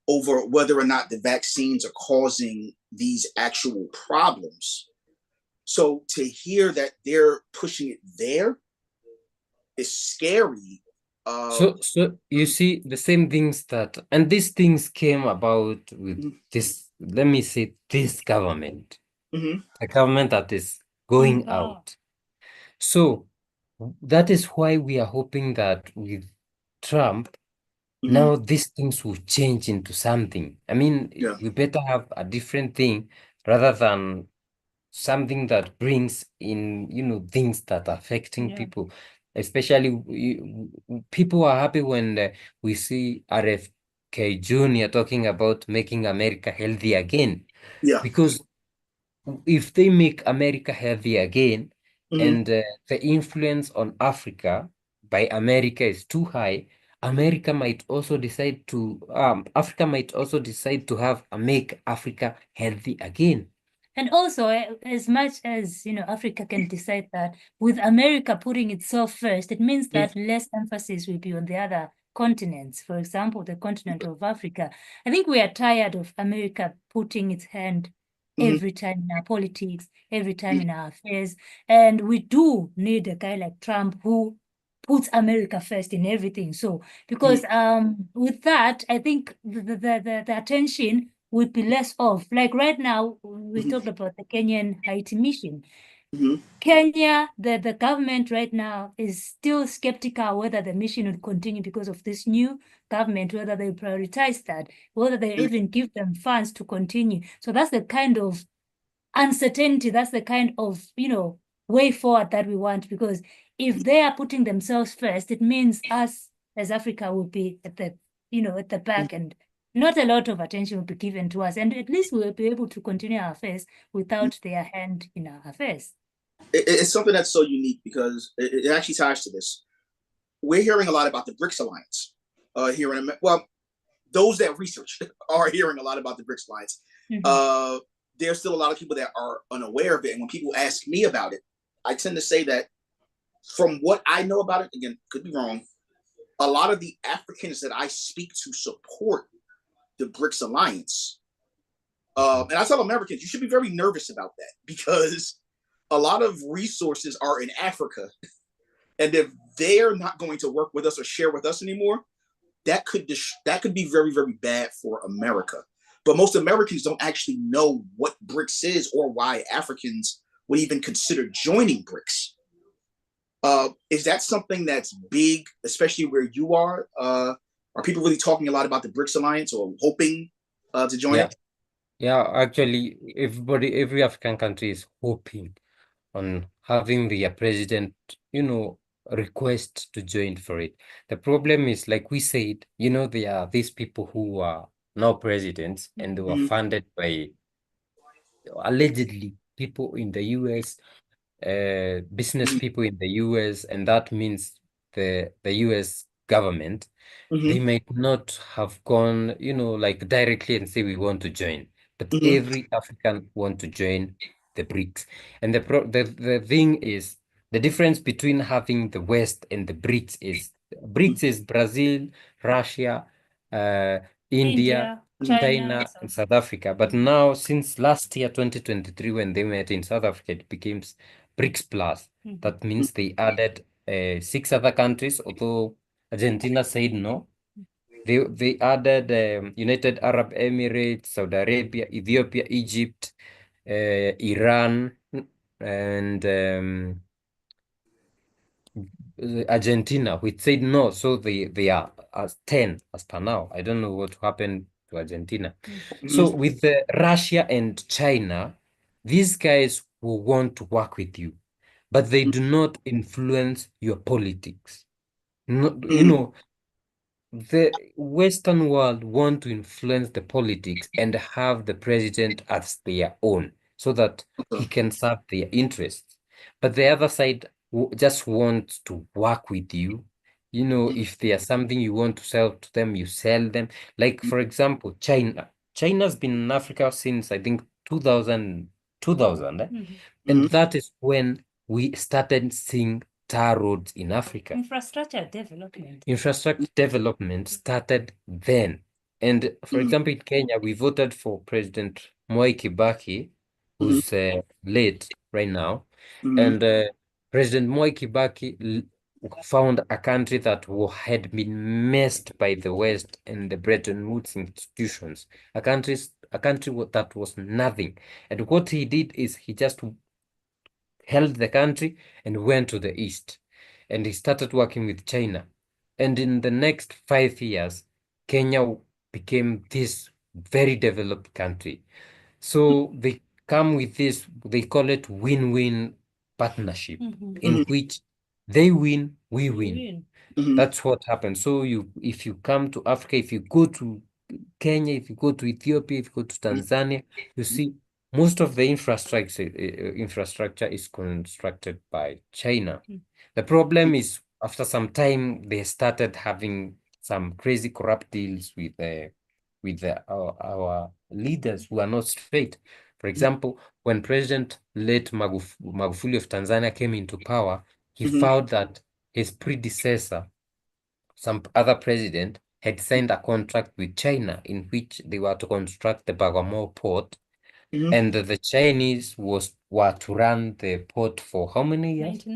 over whether or not the vaccines are causing these actual problems. So to hear that they're pushing it there is scary. So you see the same things and these things came about with this, let me say, this government, a government that is going out. So that is why we are hoping that with Trump, now these things will change into something. I mean, Yeah. we better have a different thing rather than something that brings in, things that are affecting people. Especially people are happy when we see RFK Jr. talking about making America healthy again. Yeah. Because if they make America healthy again, and the influence on Africa by America is too high, Africa might also decide to have make Africa healthy again. And also, as much as Africa can decide that, with America putting itself first, it means that less emphasis will be on the other continents. For example, the continent of Africa. I think we are tired of America putting its hand every time in our politics, every time in our affairs. And we do need a guy like Trump who puts America first in everything. So, because with that, I think the attention would be less off. Like right now, we talked about the Kenyan Haiti mission. Kenya, the government right now is still skeptical whether the mission would continue because of this new government, whether they prioritize that, whether they even give them funds to continue. So that's the kind of uncertainty, that's the kind of, way forward that we want, because if they are putting themselves first, it means us as Africa will be at the back, and not a lot of attention will be given to us. And at least we'll be able to continue our affairs without their hand in our affairs. It's something that's so unique because it actually ties to this. We're hearing a lot about the BRICS alliance here in America. Well, those that research are hearing a lot about the BRICS alliance. There's still a lot of people that are unaware of it. And when people ask me about it, I tend to say that from what I know about it, again, could be wrong, a lot of the Africans that I speak to support the BRICS alliance. And I tell Americans, you should be very nervous about that because a lot of resources are in Africa. And if they're not going to work with us or share with us anymore, that could be very, very bad for America. But most Americans don't actually know what BRICS is or why Africans would even consider joining BRICS. Is that something that's big, especially where you are? Are people really talking a lot about the BRICS alliance or hoping to join it? Yeah, actually, every African country is hoping on having their president, request to join for it. The problem is, like we said, there are these people who are now presidents and they were funded by allegedly people in the US, business people in the US, and that means the US government. They might not have gone, like directly and say we want to join, but every African want to join the BRICS. And the thing is, the difference between having the West and the BRICS is Brazil, Russia, India, China, and South Africa. But now, since last year, 2023, when they met in South Africa, it became BRICS Plus. That means they added 6 other countries, although Argentina said no. They added United Arab Emirates, Saudi Arabia, Ethiopia, Egypt, Iran, and Argentina, which said no. So they are as 10 as per now. I don't know what happened to Argentina. So with Russia and China, these guys will want to work with you, but they do not influence your politics. No, the Western world want to influence the politics and have the president as their own so that he can serve their interests. But the other side just wants to work with you. If there's something you want to sell to them, you sell them. Like, for example, China. China's been in Africa since, I think, 2000. And that is when we started seeing tar roads in Africa. Infrastructure development. Infrastructure development started then. And for example, in Kenya, we voted for President Mwai Kibaki, who's late right now. And President Mwai Kibaki found a country that had been messed by the West and the Bretton Woods institutions. A country that was nothing. And what he did is he just held the country and went to the East. and he started working with China. And in the next 5 years, Kenya became this very developed country. So they come with this, they call it win-win partnership, in which they win, we win. That's what happens. So if you come to Africa, if you go to Kenya, if you go to Ethiopia, if you go to Tanzania, you see most of the infrastructure is constructed by China. The problem is, after some time, they started having some crazy corrupt deals with our leaders who are not straight. For example, when President late Magufuli of Tanzania came into power, he found that his predecessor, some other president, had signed a contract with China in which they were to construct the Bagamoyo port, and the Chinese were to run the port for how many years?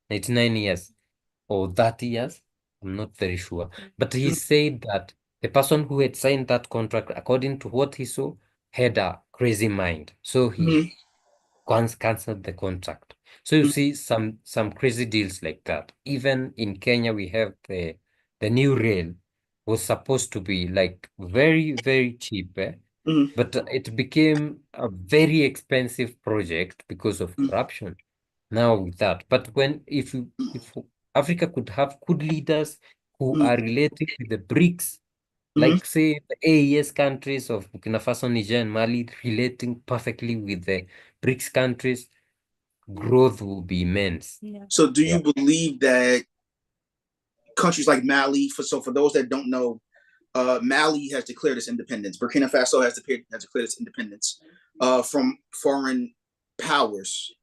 99 years or 30 years. I'm not very sure. But he said that the person who had signed that contract, according to what he saw, had a crazy mind. So he canceled the contract. So you see some crazy deals like that. Even in Kenya, we have the new rail was supposed to be like very, very cheap, but it became a very expensive project because of corruption. Now with that, but if Africa could have good leaders who are related with the BRICS, like say the AES countries of Burkina Faso, Niger, and Mali, relating perfectly with the BRICS countries, growth will be immense. So do you believe that countries like Mali, for those that don't know, Mali has declared its independence. Burkina Faso has declared its independence from foreign powers.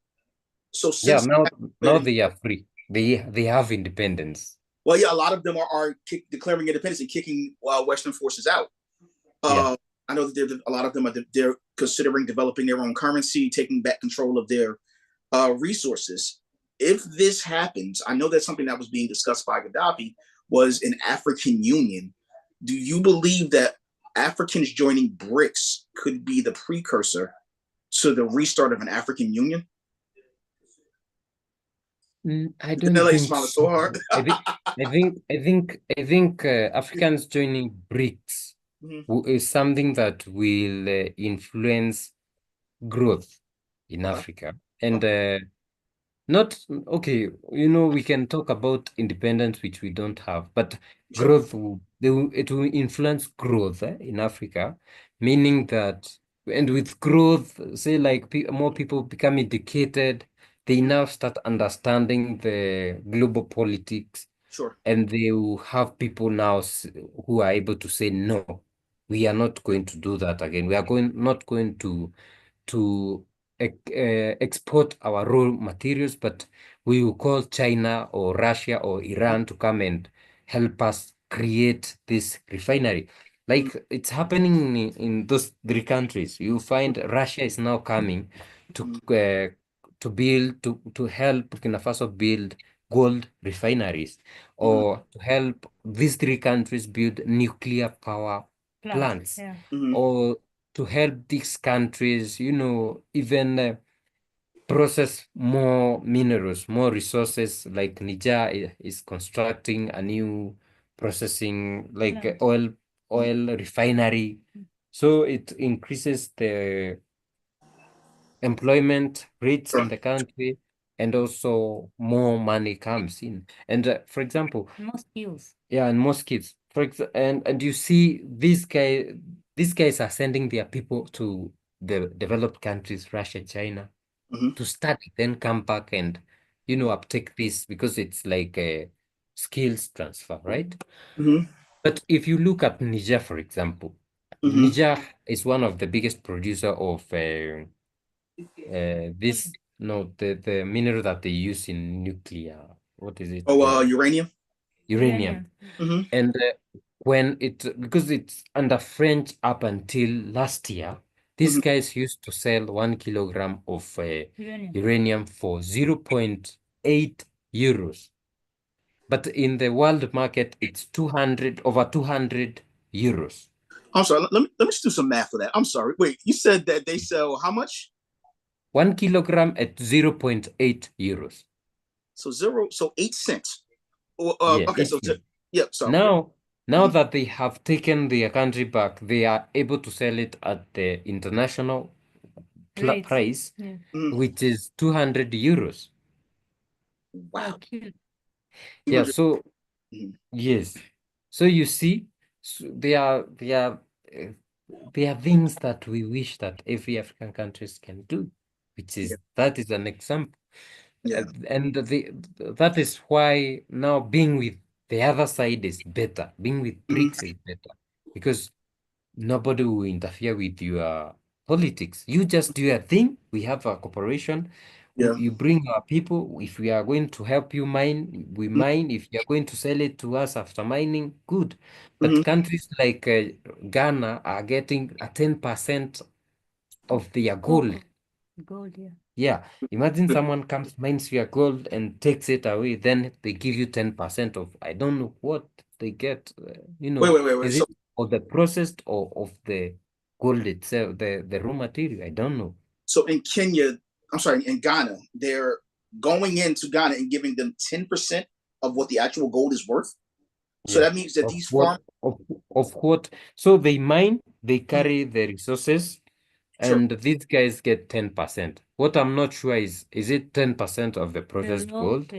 So since now they are free. They have independence. Well, yeah, a lot of them are declaring independence and kicking Western forces out. I know that a lot of them they're considering developing their own currency, taking back control of their resources. If this happens, I know that's something that was being discussed by Gaddafi, was an African Union. Do you believe that Africans joining BRICS could be the precursor to the restart of an African Union? I don't think so hard. I think Africans joining BRICS is something that will influence growth in Africa. And not okay, we can talk about independence, which we don't have, but growth it will influence growth in Africa, meaning that, and with growth, say like more people become educated, they now start understanding the global politics. Sure. And they will have people now who are able to say, no, we are not going to do that again. We are not going to export our raw materials, but we will call China or Russia or Iran to come and help us create this refinery. Like it's happening in those 3 countries. You find Russia is now coming to help Burkina Faso build gold refineries, or to help these 3 countries build nuclear power plants, or to help these countries, even process more minerals, more resources. Like Niger is constructing a new processing, like oil refinery. So it increases the employment rates in the country, and also more money comes in. And for example, more skills. Yeah, and more skills. And you see these guys are sending their people to the developed countries, Russia, China, to study, then come back and uptake this, because it's like a skills transfer, right? But if you look at Niger, for example, Niger is one of the biggest producer of the mineral that they use in nuclear. What is it? Uranium. Uranium. And because it's under French up until last year, these guys used to sell 1 kilogram of uranium for 0.8 euros. But in the world market, it's over 200 euros. I'm sorry, let me just do some math for that. I'm sorry. Wait, you said that they sell how much? 1 kilogram at 0.8 euros. So 8 cents. Yeah, Okay, so Italy. sorry. Now that they have taken their country back, they are able to sell it at the international Rates. price, Yeah. which is 200 euros. Wow. Cute. Yeah, so yes. So you see, so there are things that we wish that every African countries can do, which is that is an example. Yeah. And that is why now being with the other side is better. Being with BRICS is better because nobody will interfere with your politics. You just do your thing. We have a corporation. Yeah. You bring our people. If we are going to help you mine, we mine. If you are going to sell it to us after mining, good. But countries like Ghana are getting a 10% of their gold. Gold, yeah. Yeah, imagine someone comes, mines your gold and takes it away, then they give you 10% of, I don't know what they get, Wait. is it of the processed or of the gold itself, the raw material? I don't know. So in Ghana, they're going into Ghana and giving them 10% of what the actual gold is worth. So that means that these farmers of what? So they mine, they carry the resources, and these guys get 10%. What I'm not sure is it 10% of the processed gold,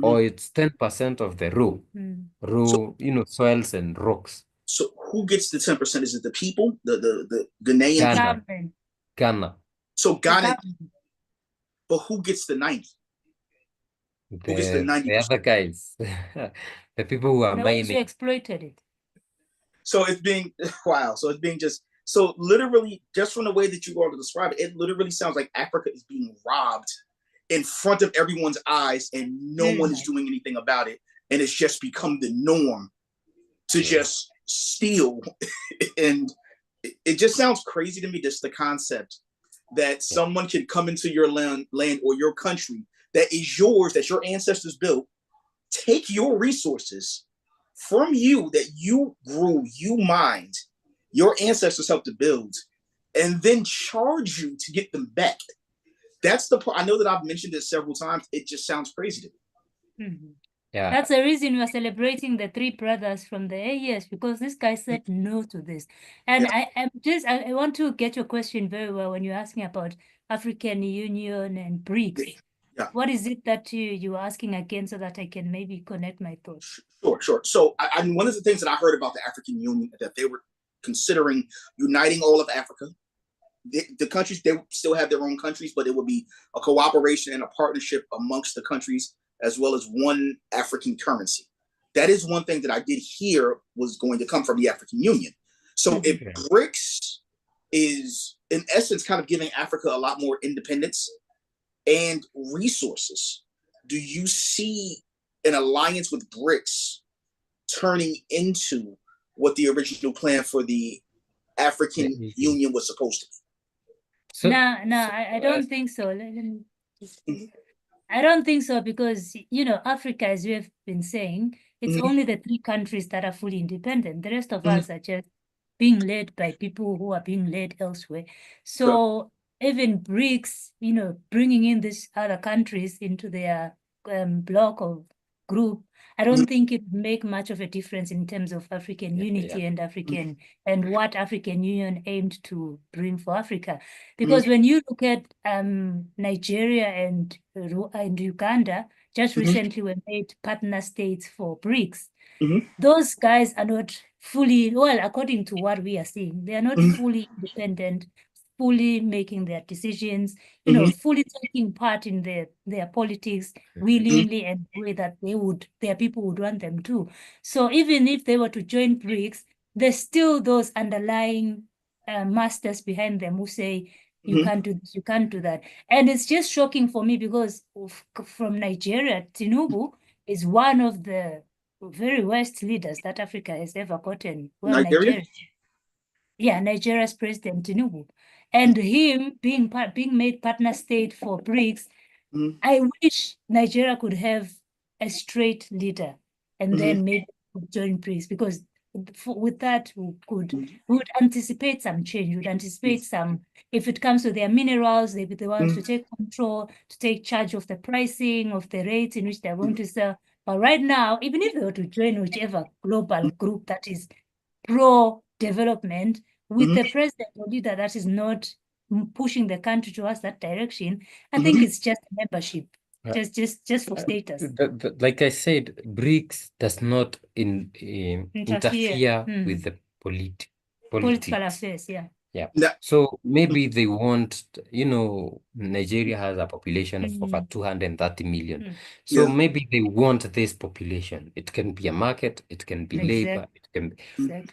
or it's 10% of the raw, soils and rocks? So who gets the 10%? Is it the people, the Ghanaian people? Ghana. So Ghana, but who gets the 90? Who gets the 90%? The other guys, the people who are mining. Who exploited it. So it's being wow. So it's being so literally just from the way that you are to describe it, it literally sounds like Africa is being robbed in front of everyone's eyes, and no one is doing anything about it, and it's just become the norm to just steal. And it just sounds crazy to me, just the concept that someone can come into your land or your country that is yours, that your ancestors built, take your resources from you that you grew, you mined, your ancestors helped to build, and then charge you to get them back. That's the part. I know that I've mentioned it several times. It just sounds crazy to me. Yeah. That's the reason we're celebrating the three brothers from the AES, because this guy said no to this. And I want to get your question very well when you're asking about African Union and BRICS. Yeah. What is it that you're asking again, so that I can maybe connect my thoughts? Sure. So one of the things that I heard about the African Union, that they were considering uniting all of Africa. The countries, they still have their own countries, but it would be a cooperation and a partnership amongst the countries, as well as one African currency. That is one thing that I did hear was going to come from the African Union. So if BRICS is, in essence, kind of giving Africa a lot more independence and resources, do you see an alliance with BRICS turning into what the original plan for the African Union was supposed to be? No, I don't think so. I don't think so, because, Africa, as we have been saying, it's only the three countries that are fully independent. The rest of us are just being led by people who are being led elsewhere. So even BRICS, bringing in these other countries into their block of group, I don't think it make much of a difference in terms of African unity and and what African Union aimed to bring for Africa. Because when you look at Nigeria and Uganda, just recently were made partner states for BRICS. Those guys are not fully, well, according to what we are seeing, they are not fully independent, fully making their decisions, fully taking part in their politics willingly and the way that their people would want them to. So even if they were to join BRICS, there's still those underlying masters behind them who say, you can't do this, you can't do that. And it's just shocking for me, because from Nigeria, Tinubu is one of the very worst leaders that Africa has ever gotten. Well, Nigeria. Yeah, Nigeria's President Tinubu. And him being made partner state for BRICS, I wish Nigeria could have a straight leader and then maybe join BRICS, because with that we would anticipate some change. We would anticipate some, if it comes to their minerals, they want to take control, to take charge of the pricing, of the rates in which they're going to sell. But right now, even if they were to join whichever global group that is pro-development, with the president or leader that is not pushing the country towards that direction, I think it's just membership, just for status. Like I said, BRICS does not interfere with the political affairs, yeah. Yeah. So maybe they want, Nigeria has a population of over 230 million. So maybe they want this population. It can be a market, it can be labor, it can be.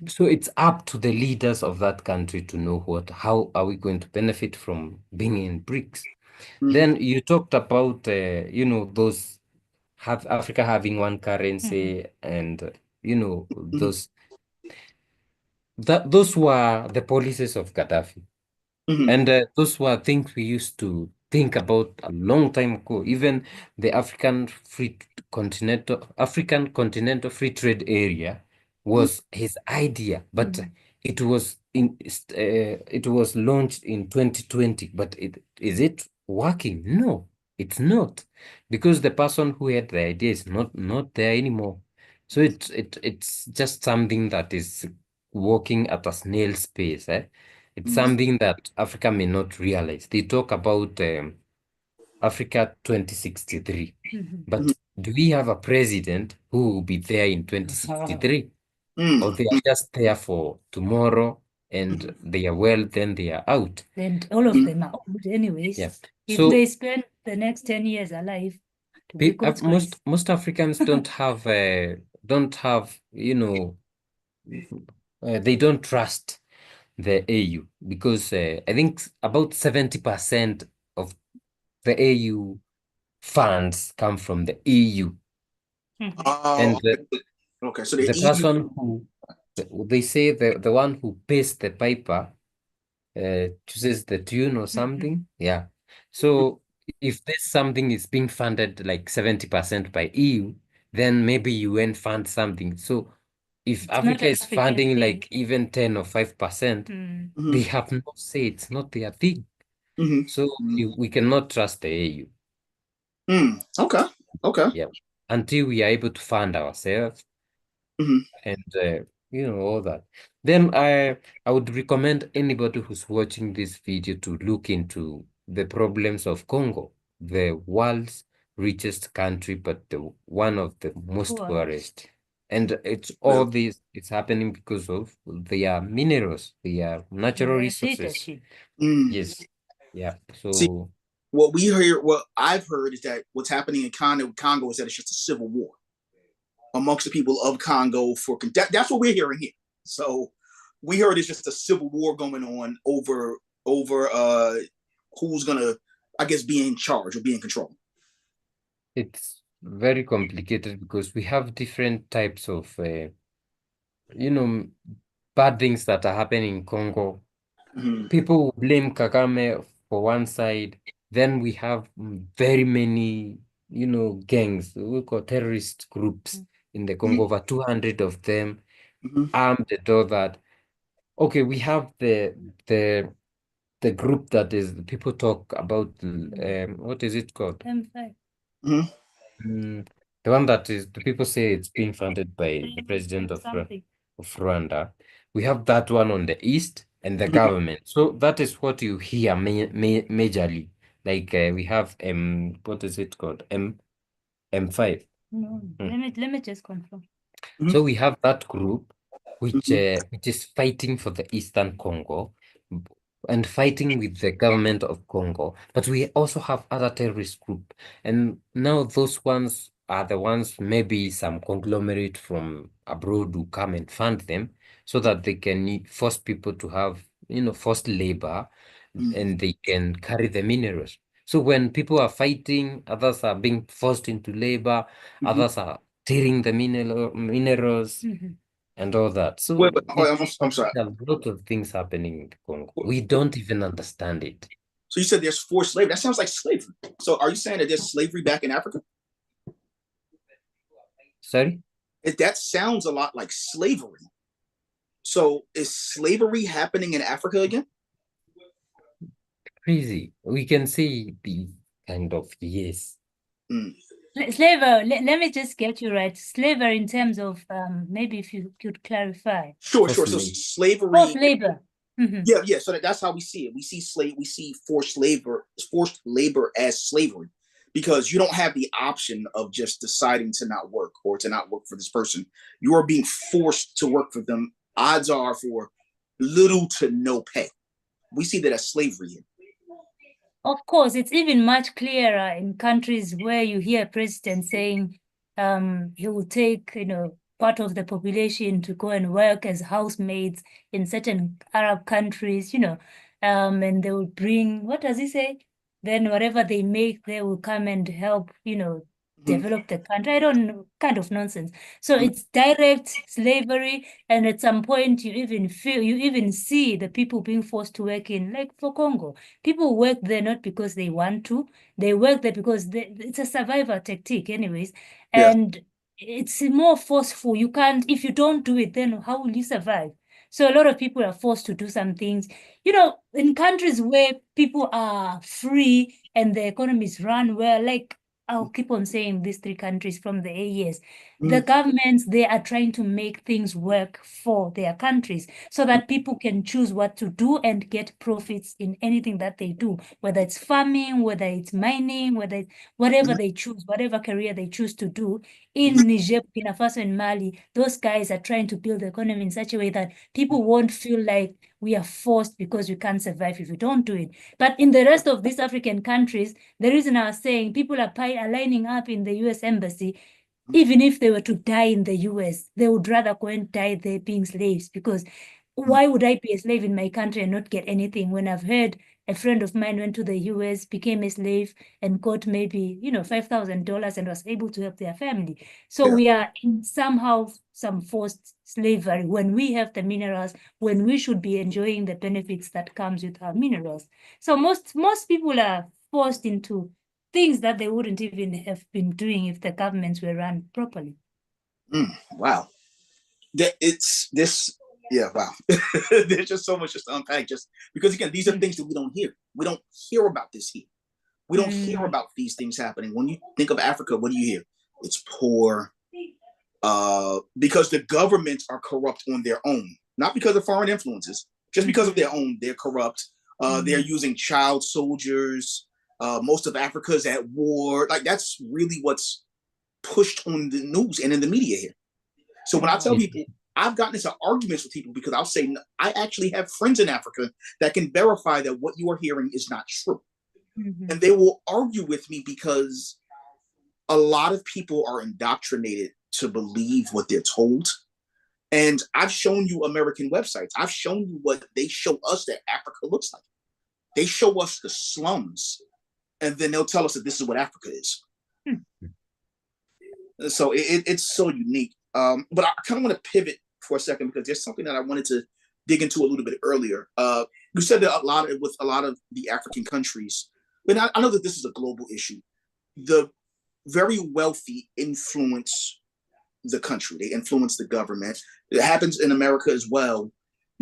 So it's up to the leaders of that country to know how are we going to benefit from being in BRICS. Then you talked about, those Africa having one currency and, those were the policies of Gaddafi. And those were things we used to think about a long time ago. Even the African Continental Free Trade Area was his idea, but it was launched in 2020. But is it working? No, it's not, because the person who had the idea is not there anymore. So it's just something that is working at a snail's pace. It's something that Africa may not realize. They talk about Africa 2063, but do we have a president who will be there in 2063? Or they are just there for tomorrow and they are well, then they are out? And all of them are old anyways. Yeah. If they spend the next 10 years alive, most Africans don't have, they don't trust the AU, because I think about 70% of the AU funds come from the EU. And so the person who, they say the one who pays the piper chooses the tune or something. Yeah. So if this something is being funded like 70% by EU, then maybe UN funds something. So if Africa is funding like even 10 or 5%, they have no say. It's not their thing. So we cannot trust the AU. Okay. Yeah. Until we are able to fund ourselves and all that. Then I would recommend anybody who's watching this video to look into the problems of Congo, the world's richest country, but one of the most poorest. And it's all this, it's happening because of their minerals, their natural resources. Yes. Yeah. So see, what I've heard is that what's happening in Congo is that it's just a civil war amongst the people of Congo that's what we're hearing here. So we heard it's just a civil war going on over who's gonna, I guess, be in charge or be in control. It's very complicated because we have different types of bad things that are happening in Congo. People blame Kagame for one side. Then we have very many, gangs, we call terrorist groups in the Congo, over 200 of them, armed and all that. Okay, we have the group that is, people talk about, what is it called? M5. The one that is, the people say it's being funded by the president of Rwanda. We have that one on the east and the government. So that is what you hear majorly. Like we have what is it called? M5. No, let me just confirm. So we have that group which is fighting for the Eastern Congo and fighting with the government of Congo. But we also have other terrorist group. And now those ones are the ones, maybe some conglomerate from abroad who come and fund them so that they can force people to have, forced labor and they can carry the minerals. So when people are fighting, others are being forced into labor, others are tearing the minerals and all that. So I'm sorry. There are a lot of things happening in Congo. We don't even understand it. So you said there's forced slavery. That sounds like slavery. So are you saying that there's slavery back in Africa? Sorry? That sounds a lot like slavery. So is slavery happening in Africa again? Crazy. We can say kind of yes. Slaver, let me just get you right. Slaver in terms of maybe if you could clarify. Sure. So Forced slavery. Forced labor. Yeah. So that's how we see it. We see forced labor as slavery, because you don't have the option of just deciding to not work or to not work for this person. You are being forced to work for them. Odds are for little to no pay. We see that as slavery here. Of course, it's even much clearer in countries where you hear a president saying he will take, part of the population to go and work as housemaids in certain Arab countries, and they will bring, what does he say? Then whatever they make, they will come and help, develop the country. I don't know, kind of nonsense. So it's direct slavery, and at some point you even see the people being forced to work in, like for Congo. People work there not because they want to. They work there because it's a survivor tactic anyways. Yeah. And it's more forceful. You can't, if you don't do it, then how will you survive? So a lot of people are forced to do some things. In countries where people are free and the economies run well, like I'll keep on saying these three countries from the AES, the governments, they are trying to make things work for their countries so that people can choose what to do and get profits in anything that they do, whether it's farming, whether it's mining, whatever they choose, whatever career they choose to do. In Niger, Burkina Faso, and Mali, those guys are trying to build the economy in such a way that people won't feel like we are forced because we can't survive if we don't do it. But in the rest of these African countries, the reason I was saying people are lining up in the US embassy, even if they were to die in the US, they would rather go and die there being slaves, because why would I be a slave in my country and not get anything when I've heard a friend of mine went to the US, became a slave, and got maybe, $5,000 and was able to help their family. So Yeah. we are in somehow some forced slavery when we have the minerals, when we should be enjoying the benefits that comes with our minerals. So most people are forced into things that they wouldn't even have been doing if the governments were run properly. Wow. Wow. There's just so much just to unpack, just because, again, these are things that we don't hear. We don't hear about this here. We don't hear about these things happening. When you think of Africa, what do you hear? It's poor, because the governments are corrupt on their own, not because of foreign influences, just because of their own. They're corrupt. They're using child soldiers. Most of Africa is at war. Like, that's really what's pushed on the news and in the media here. So when I tell people, I've gotten into arguments with people because I'll say, I actually have friends in Africa that can verify that what you are hearing is not true. And they will argue with me because a lot of people are indoctrinated to believe what they're told. And I've shown you American websites. I've shown you what they show us that Africa looks like. They show us the slums, and then they'll tell us that this is what Africa is. So it's so unique. But I kind of want to pivot for a second, because there's something that I wanted to dig into a little bit earlier. You said that with a lot of the African countries, but I know that this is a global issue. The very wealthy influence the country. They influence the government. It happens in America as well.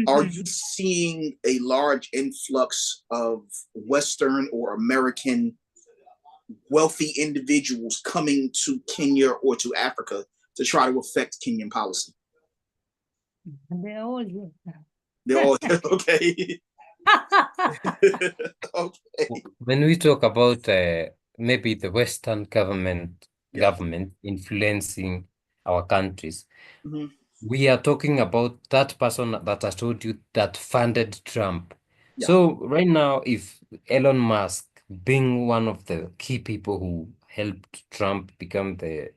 Are you seeing a large influx of Western or American wealthy individuals coming to Kenya or to Africa to try to affect Kenyan policy? They're all here. They're all here. Okay. Okay. When we talk about maybe the Western government influencing our countries, we are talking about that person that I told you that funded Trump. So right now, if Elon Musk being one of the key people who helped Trump become the,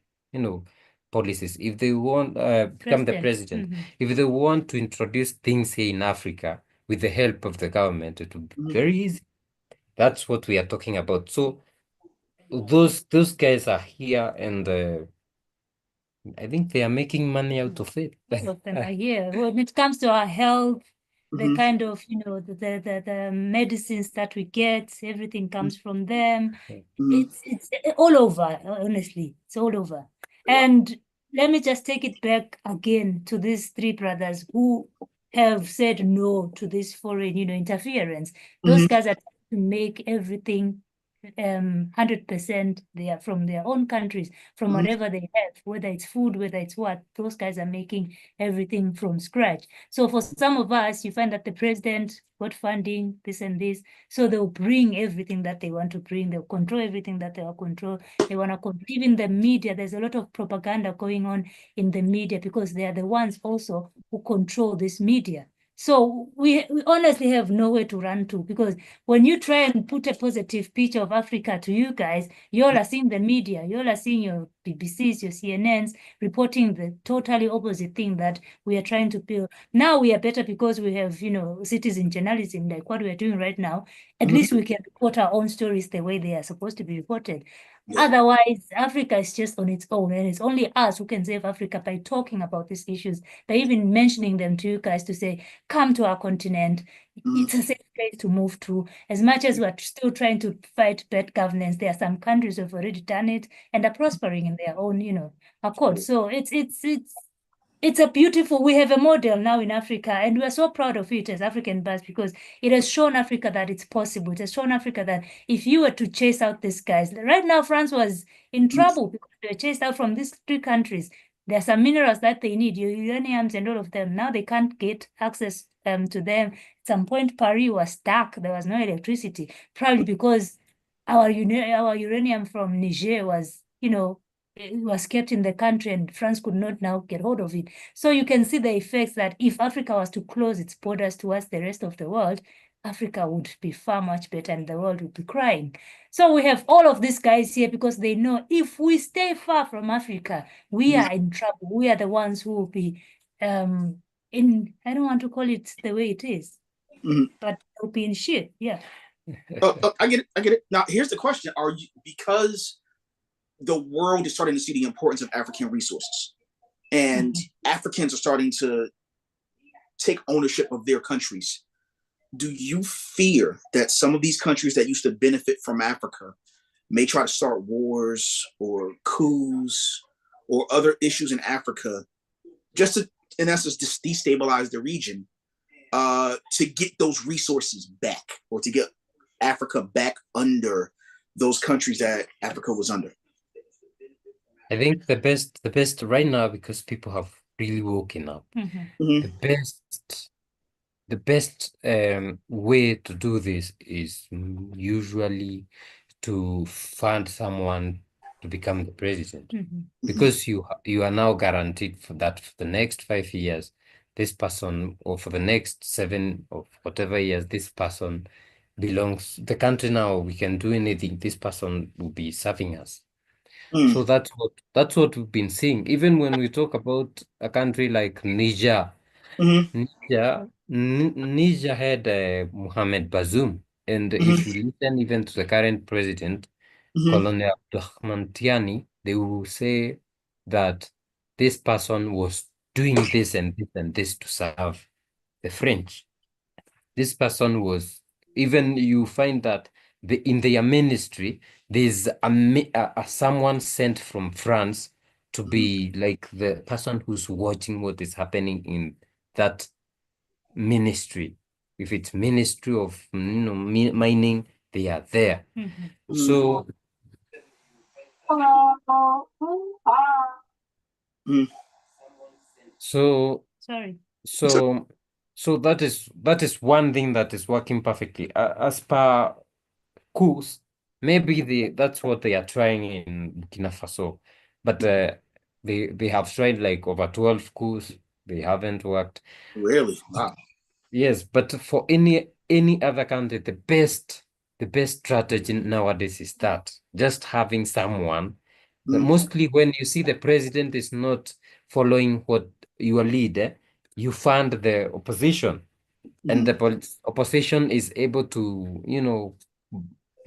policies, if they want become the president, if they want to introduce things here in Africa with the help of the government, it would be very easy. That's what we are talking about. So those guys are here, and I think they are making money out of it. All of them are here. When it comes to our health, the kind of, the medicines that we get, everything comes from them. It's all over, honestly. It's all over. And let me just take it back again to these three brothers who have said no to this foreign, interference. Those guys are trying to make everything 100% they are from their own countries, from whatever they have, whether it's food, whether it's what, those guys are making everything from scratch. So for some of us, you find that the president got funding, this and this, so they'll bring everything that they want to bring, they'll control everything that they want to control. They want to control, even the media, there's a lot of propaganda going on in the media because they are the ones also who control this media. So we honestly have nowhere to run to, because when you try and put a positive picture of Africa to you guys, you all are seeing the media, you all are seeing your BBCs, your CNNs reporting the totally opposite thing that we are trying to build. Now we are better because we have, citizen journalism, like what we are doing right now. At least we can report our own stories the way they are supposed to be reported. Yeah. Otherwise, Africa is just on its own, and it's only us who can save Africa by talking about these issues, by even mentioning them to you guys to say, come to our continent. It's a safe place to move to. As much as we're still trying to fight bad governance, there are some countries who have already done it and are prospering in their own, accord. So it's a beautiful, we have a model now in Africa, and we're so proud of it as African Buzz, because it has shown Africa that it's possible. It has shown Africa that if you were to chase out these guys, right now France was in trouble because they were chased out from these 3 countries. There are some minerals that they need, uraniums and all of them. Now they can't get access to them. At some point, Paris was stuck. There was no electricity, probably because our uranium from Niger was, it was kept in the country and France could not now get hold of it. So you can see the effects that if Africa was to close its borders towards the rest of the world, Africa would be far much better and the world would be crying. So we have all of these guys here because they know if we stay far from Africa, we are in trouble. We are the ones who will be I don't want to call it the way it is, but it'll be in shit. Yeah. I get it. Now, here's the question. Are you, because the world is starting to see the importance of African resources, and Africans are starting to take ownership of their countries, do you fear that some of these countries that used to benefit from Africa may try to start wars or coups or other issues in Africa just to, in essence, destabilize the region to get those resources back, or to get Africa back under those countries that Africa was under? I think the best right now, because people have really woken up, the best way to do this is usually to fund someone to become the president, because you are now guaranteed for that for the next 5 years, this person, or for the next 7 or whatever years, this person belongs the country. Now we can do anything, this person will be serving us. So that's what we've been seeing. Even when we talk about a country like Niger, Niger had Mohamed Bazoum, and if you listen even to the current president, Colonel Abdurrahman Tiani, they will say that this person was doing this and this and this to serve the French. This person was, even you find that in their ministry, there's a someone sent from France to be like the person who's watching what is happening in that ministry. If it's Ministry of Mining, they are there. So sorry. So that is one thing that is working perfectly. As per coups, maybe that's what they are trying in Burkina Faso, but they have tried like over 12 coups. They haven't worked. Really? Wow. Yes, but for any other country, the best strategy nowadays is that just having someone. Mostly when you see the president is not following what your leader, you fund the opposition, and the opposition is able to,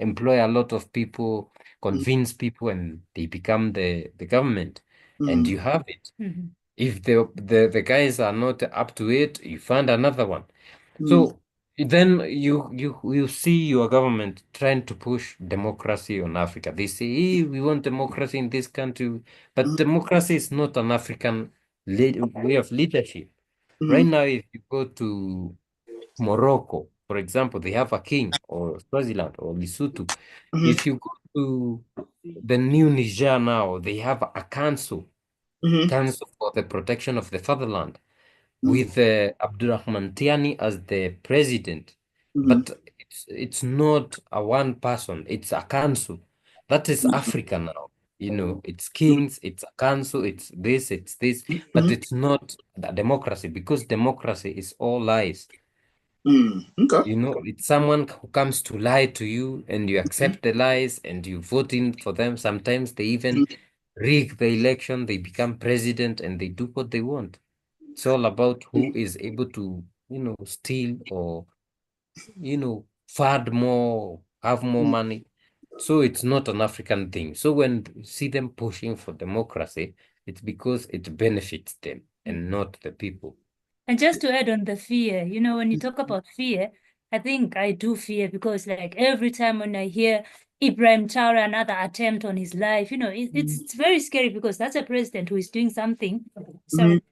employ a lot of people, convince people, and they become the government, and you have it. If the guys are not up to it, you find another one. So then you see your government trying to push democracy on Africa. They say, hey, we want democracy in this country, but democracy is not an African way of leadership. Right now, if you go to Morocco, For example, they have a king, or Swaziland or Lesotho. Mhm. If you go to the new Niger now, they have a council, Mhm. Council for the Protection of the Fatherland, Mhm. with Abdurrahman Tiani as the president. Mhm. But it's not a one person, it's a council. That is Africa now. You know, it's kings, it's a council, it's this, but Mhm. it's not a democracy, because democracy is all lies. Okay. You know, it's someone who comes to lie to you and you accept the lies and you vote in for them. Sometimes they even rig the election, they become president and they do what they want. It's all about who is able to, you know, steal or, you know, fund more, have more money. So it's not an African thing. So when you see them pushing for democracy, it's because it benefits them and not the people. And just to add on the fear, you know, when you talk about fear, I think I do fear because like every time when I hear Ibrahim Traore, another attempt on his life, you know, it's very scary because that's a president who is doing something. Sorry.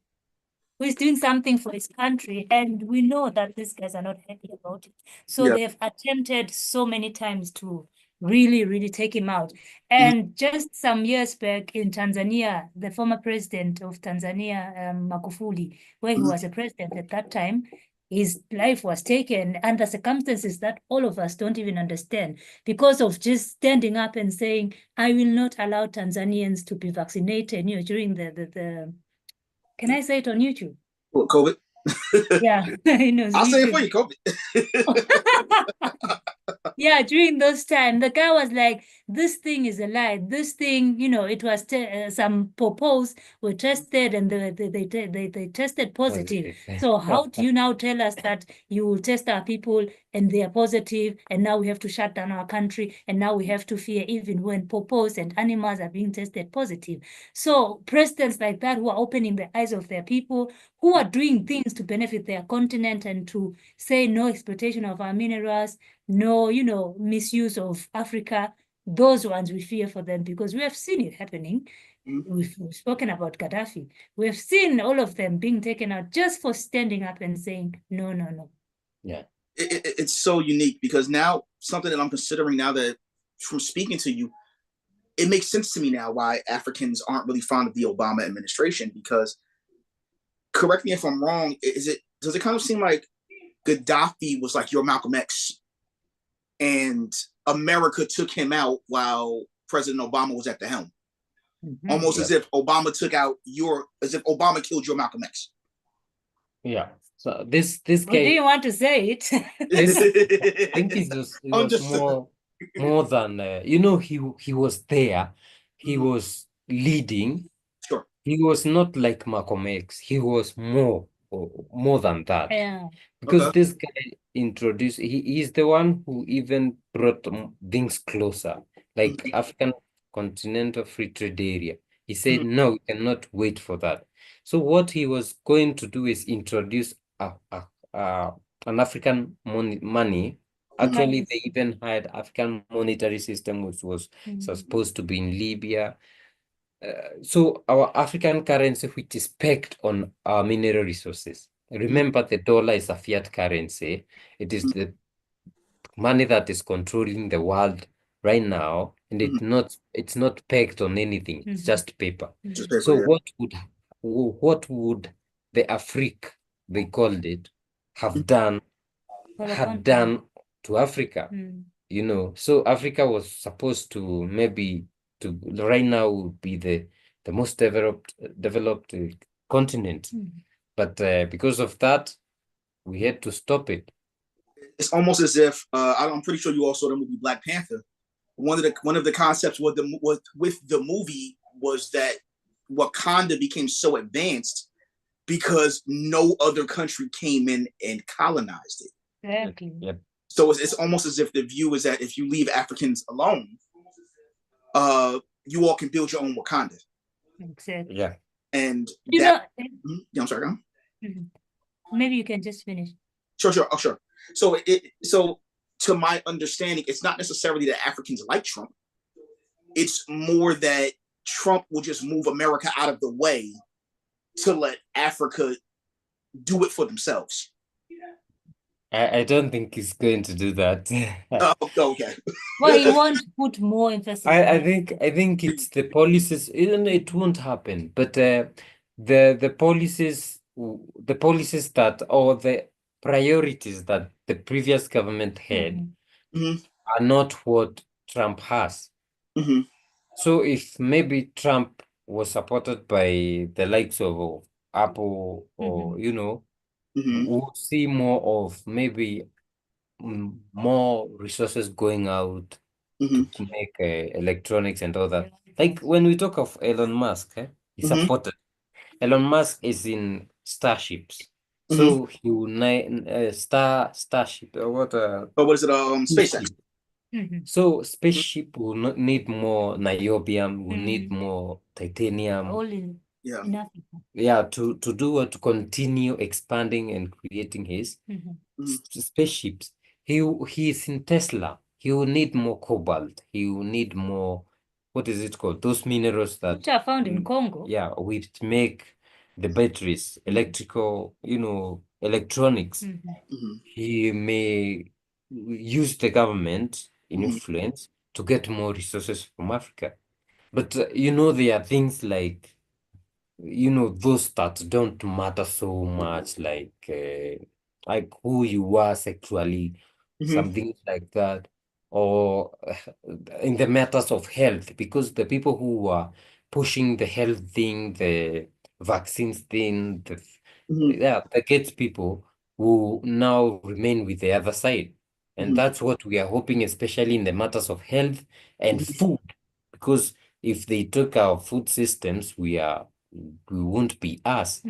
Who is doing something for his country, and we know that these guys are not happy about it. So Yeah. they've attempted so many times to really, really take him out. And just some years back in Tanzania, the former president of Tanzania, Magufuli, where he was a president at that time, his life was taken under circumstances that all of us don't even understand because of just standing up and saying, I will not allow Tanzanians to be vaccinated, you know, during the can I say it on YouTube? What, COVID? Yeah, you know, I'll say it for YouTube. you, COVID. Yeah, during those time, the guy was like, this thing is a lie. This thing, you know, it was some popos were tested and they tested positive. So how do you now tell us that you will test our people and they are positive and now we have to shut down our country and now we have to fear even when popos and animals are being tested positive? So presidents like that who are opening the eyes of their people, who are doing things to benefit their continent and to say no exploitation of our minerals, no, you know, misuse of Africa, those ones we fear for them because we have seen it happening. We've spoken about Gaddafi. We have seen all of them being taken out just for standing up and saying, no, no, no. Yeah. It's so unique because now something that I'm considering now that from speaking to you, it makes sense to me now why Africans aren't really fond of the Obama administration because correct me if I'm wrong, does it kind of seem like Gaddafi was like your Malcolm X and America took him out while President Obama was at the helm? Almost as if Obama Obama killed your Malcolm X. Yeah. So this What guy, do you want to say it? I think he was more than you know, he was there, he was leading. Sure. He was not like Malcolm X. He was more than that. Yeah. Because Okay. this guy introduced, he's the one who even brought things closer, like African Continental Free Trade Area. He said, no, we cannot wait for that. So what he was going to do is introduce an African money. Actually, they even had African monetary system, which was supposed to be in Libya. So our African currency, which is pegged on our mineral resources. Remember, the dollar is a fiat currency. It is the money that is controlling the world right now, and it's not pegged on anything. It's just paper. Just paper, So yeah. what would the Afrique, they called it, had done to Africa? You know, so Africa was supposed to right now would be the most developed continent, but because of that, we had to stop it. It's almost as if I'm pretty sure you all saw the movie Black Panther. One of the concepts with the movie was that Wakanda became so advanced because no other country came in and colonized it. Exactly. Yep. So it's almost as if the view is that if you leave Africans alone, you all can build your own Wakanda. Exactly. Yeah. And yeah, I'm sorry. Maybe you can just finish. Sure. Oh, sure. So to my understanding, it's not necessarily that Africans like Trump. It's more that Trump will just move America out of the way to let Africa do it for themselves. I don't think he's going to do that. Oh, okay. Well, he won't put more emphasis I on think it's the policies. It won't happen, but the policies that, or the priorities that the previous government had hmm are not what Trump has. hmm So if maybe Trump was supported by the likes of Apple, or hmm we'll see more of maybe more resources going out hmm to make electronics and all that. Like when we talk of Elon Musk, he hmm supported. Elon Musk is in starships, hmm so he will starship or what Or what is it? SpaceX. spaceship. So spaceship will not need more niobium, will need Mm. more titanium. all in Yeah. Africa. Yeah, to do what, to continue expanding and creating his spaceships. He is in Tesla. He will need more cobalt. He will need more, what is it called? Those minerals that Which are found in Congo. yeah, which make the batteries, electrical, electronics. hmm He may use the government influence to get more resources from Africa. But there are things those that don't matter so much, like who you are sexually, hmm something like that, or in the matters of health, because the people who are pushing the health thing, the vaccines thing, hmm the Gates people who now remain with the other side. And hmm that's what we are hoping, especially in the matters of health and food, because if they took our food systems, we won't be us.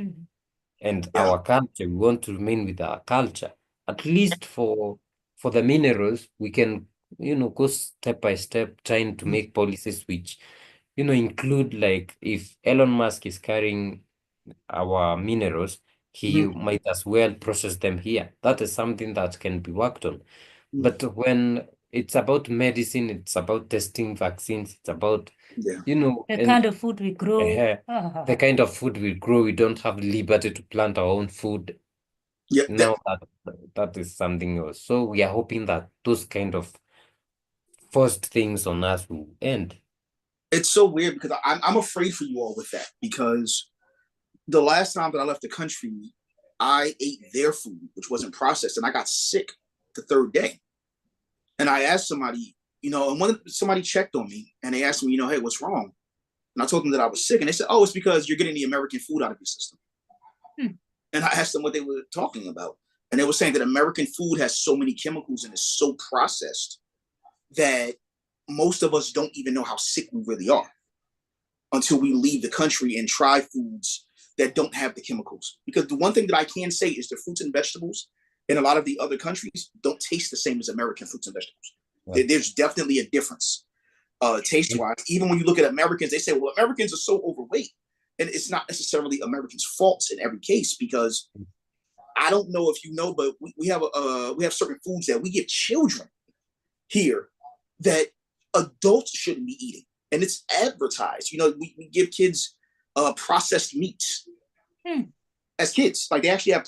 And Yeah. our culture, we want to remain with our culture. At least for the minerals, we can, go step by step, trying to make policies which, include, like, if Elon Musk is carrying our minerals, he Mhm. might as well process them here. That is something that can be worked on. Mhm. But when it's about medicine, it's about testing vaccines, it's about, Yeah. The and kind of food we grow. the kind of food we grow, we don't have liberty to plant our own food. Yeah. Now that is something else. So we are hoping that those kind of forced things on us will end. It's so weird because I'm afraid for you all with that, because the last time that I left the country, I ate their food, which wasn't processed, and I got sick the third day. And I asked somebody, and somebody checked on me, and they asked me, hey, what's wrong? And I told them that I was sick, and they said, oh, it's because you're getting the American food out of your system. And I asked them what they were talking about, and they were saying that American food has so many chemicals and is so processed that most of us don't even know how sick we really are until we leave the country and try foods that don't have the chemicals. Because the one thing that I can say is the fruits and vegetables in a lot of the other countries don't taste the same as American fruits and vegetables. Yeah. There's definitely a difference taste-wise. Even when you look at Americans, they say, well, Americans are so overweight. And it's not necessarily Americans' faults in every case, because I don't know if you know, but we have certain foods that we give children here that adults shouldn't be eating. And it's advertised. We give kids processed meats as kids. Like, they actually have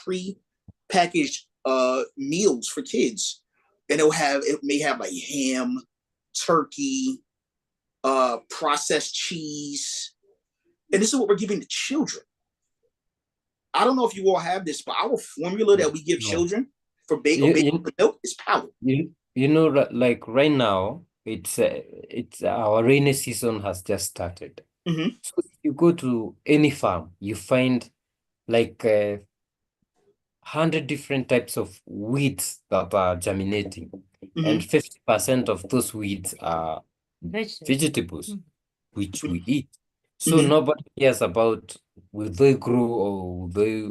pre-packaged meals for kids. And it may have like ham, turkey, processed cheese. And this is what we're giving to children. I don't know if you all have this, but our formula that we give children for baby milk is powder. Like right now, it's our rainy season has just started. So if you go to any farm, you find like 100 different types of weeds that are germinating, and 50% of those weeds are vegetables, which we eat. So nobody cares about will they grow or will they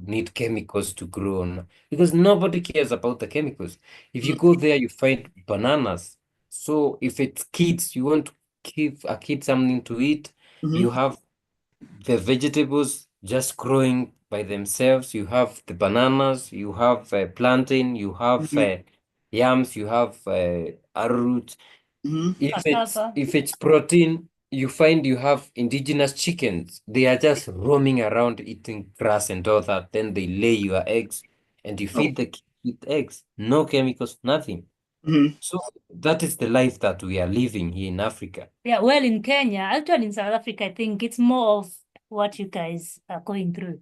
need chemicals to grow on, because nobody cares about the chemicals. If you go there, you find bananas. So if it's kids, you want to give a kid something to eat, you have the vegetables just growing by themselves. You have the bananas, you have plantain, you have yams, you have arrowroot. If it's protein, you find you have indigenous chickens. They are just roaming around eating grass and all that. Then they lay your eggs. and you feed the kids with eggs, no chemicals, nothing. Mhm. So that is the life that we are living here in Africa. Yeah, well, in Kenya, actually in South Africa, I think it's more of what you guys are going through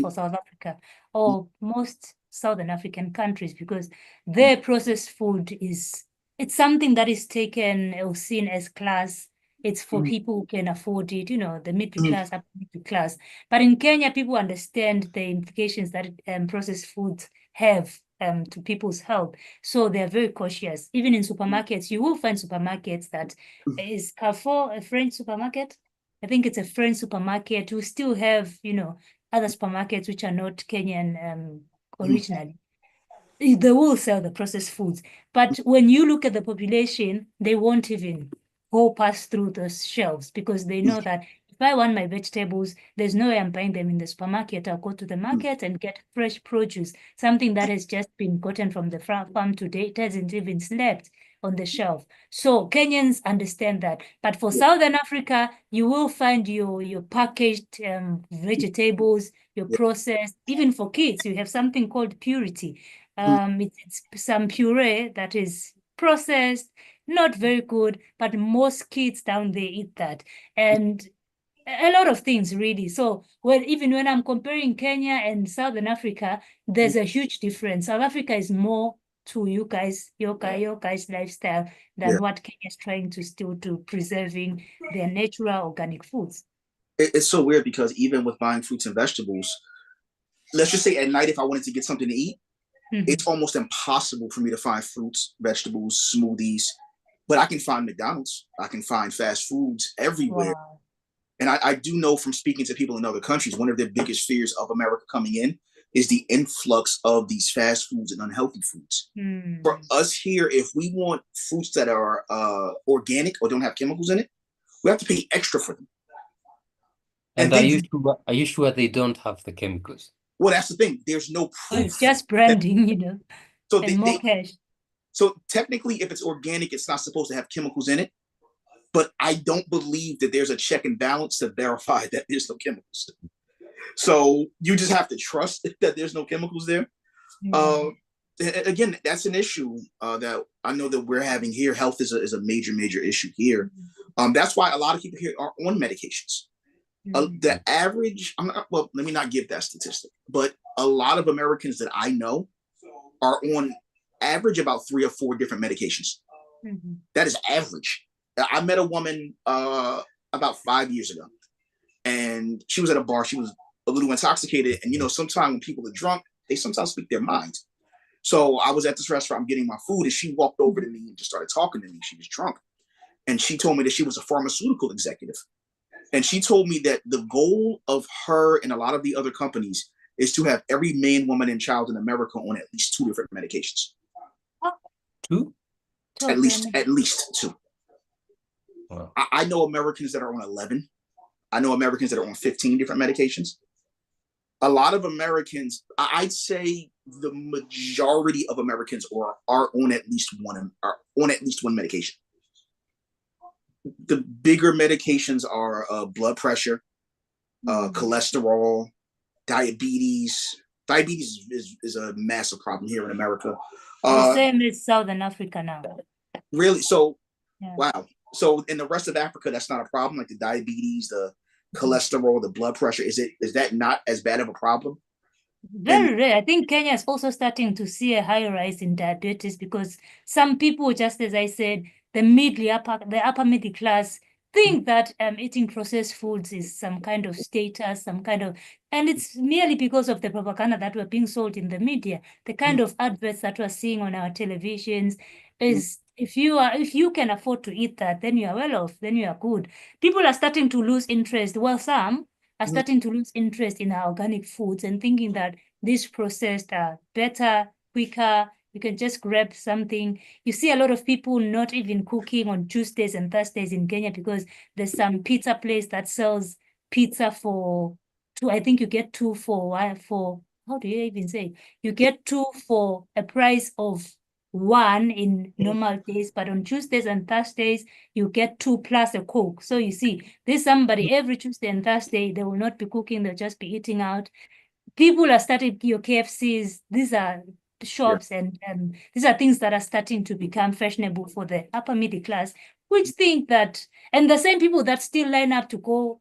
for South Africa or most Southern African countries, because their processed food it's something that is taken or seen as class. It's for people who can afford it, the middle class, upper middle class. But in Kenya, people understand the implications that processed foods have to people's health. So they're very cautious. Even in supermarkets, you will find supermarkets that is Carrefour a French supermarket? I think it's a French supermarket who still have, other supermarkets which are not Kenyan originally. They will sell the processed foods. But when you look at the population, they won't even go past through those shelves because they know that if I want my vegetables, there's no way I'm buying them in the supermarket. I'll go to the market and get fresh produce, something that has just been gotten from the farm today. It hasn't even slept on the shelf. So Kenyans understand that. But for Southern Africa, you will find your packaged vegetables, your processed, even for kids, you have something called purity. It's some puree that is processed, not very good, but most kids down there eat that. And a lot of things really. So even when I'm comparing Kenya and Southern Africa, there's a huge difference. South Africa is more to you guys, your guys' lifestyle than what Kenya is trying to still do, preserving their natural organic foods. It's so weird because even with buying fruits and vegetables, let's just say at night, if I wanted to get something to eat, it's almost impossible for me to find fruits, vegetables, smoothies, but I can find McDonald's. I can find fast foods everywhere. Wow. And I do know from speaking to people in other countries, one of their biggest fears of America coming in is the influx of these fast foods and unhealthy foods. For us here, if we want fruits that are organic or don't have chemicals in it, we have to pay extra for them. And are you sure they don't have the chemicals? Well, that's the thing. There's no proof. It's just branding, So and more cash. So technically, if it's organic, it's not supposed to have chemicals in it. But I don't believe that there's a check and balance to verify that there's no chemicals. So you just have to trust that there's no chemicals there. Again, that's an issue that I know that we're having here. Health is a major, major issue here. That's why a lot of people here are on medications. The average, let me not give that statistic, but a lot of Americans that I know are on average about 3 or 4 different medications. That is average. I met a woman about 5 years ago, and she was at a bar. She was a little intoxicated, and sometimes when people are drunk, they sometimes speak their minds. So I was at this restaurant getting my food, and she walked over to me and just started talking to me. She was drunk, and she told me that she was a pharmaceutical executive. And she told me that the goal of her and a lot of the other companies is to have every man, woman, and child in America on at least 2 different medications. 2? At least 2. Wow. I know Americans that are on 11. I know Americans that are on 15 different medications. A lot of Americans, I'd say the majority of Americans are on at least one medication. The bigger medications are blood pressure, cholesterol, diabetes. Diabetes is a massive problem here in America. The same as Southern Africa now. Really? So, wow. So in the rest of Africa, that's not a problem, like the diabetes, the cholesterol, the blood pressure. Is that not as bad of a problem? Very rare. I think Kenya is also starting to see a high rise in diabetes because some people, just as I said, the upper middle class think that eating processed foods is some kind of status, and it's merely because of the propaganda that were being sold in the media. The kind of adverts that we're seeing on our televisions is if you can afford to eat that, then you are well off, then you are good. People are starting to lose interest. Well, some are starting to lose interest in our organic foods and thinking that these processed are better, quicker. You can just grab something. You see a lot of people not even cooking on Tuesdays and Thursdays in Kenya because there's some pizza place that sells pizza for 2. I think you get 2 for how do you even say? You get 2 for a price of 1 in normal days, but on Tuesdays and Thursdays, you get 2 plus a Coke. So you see, there's somebody every Tuesday and Thursday, they will not be cooking, they'll just be eating out. people are starting your KFCs. These are shops and these are things that are starting to become fashionable for the upper middle class, which think that, and the same people that still line up to go,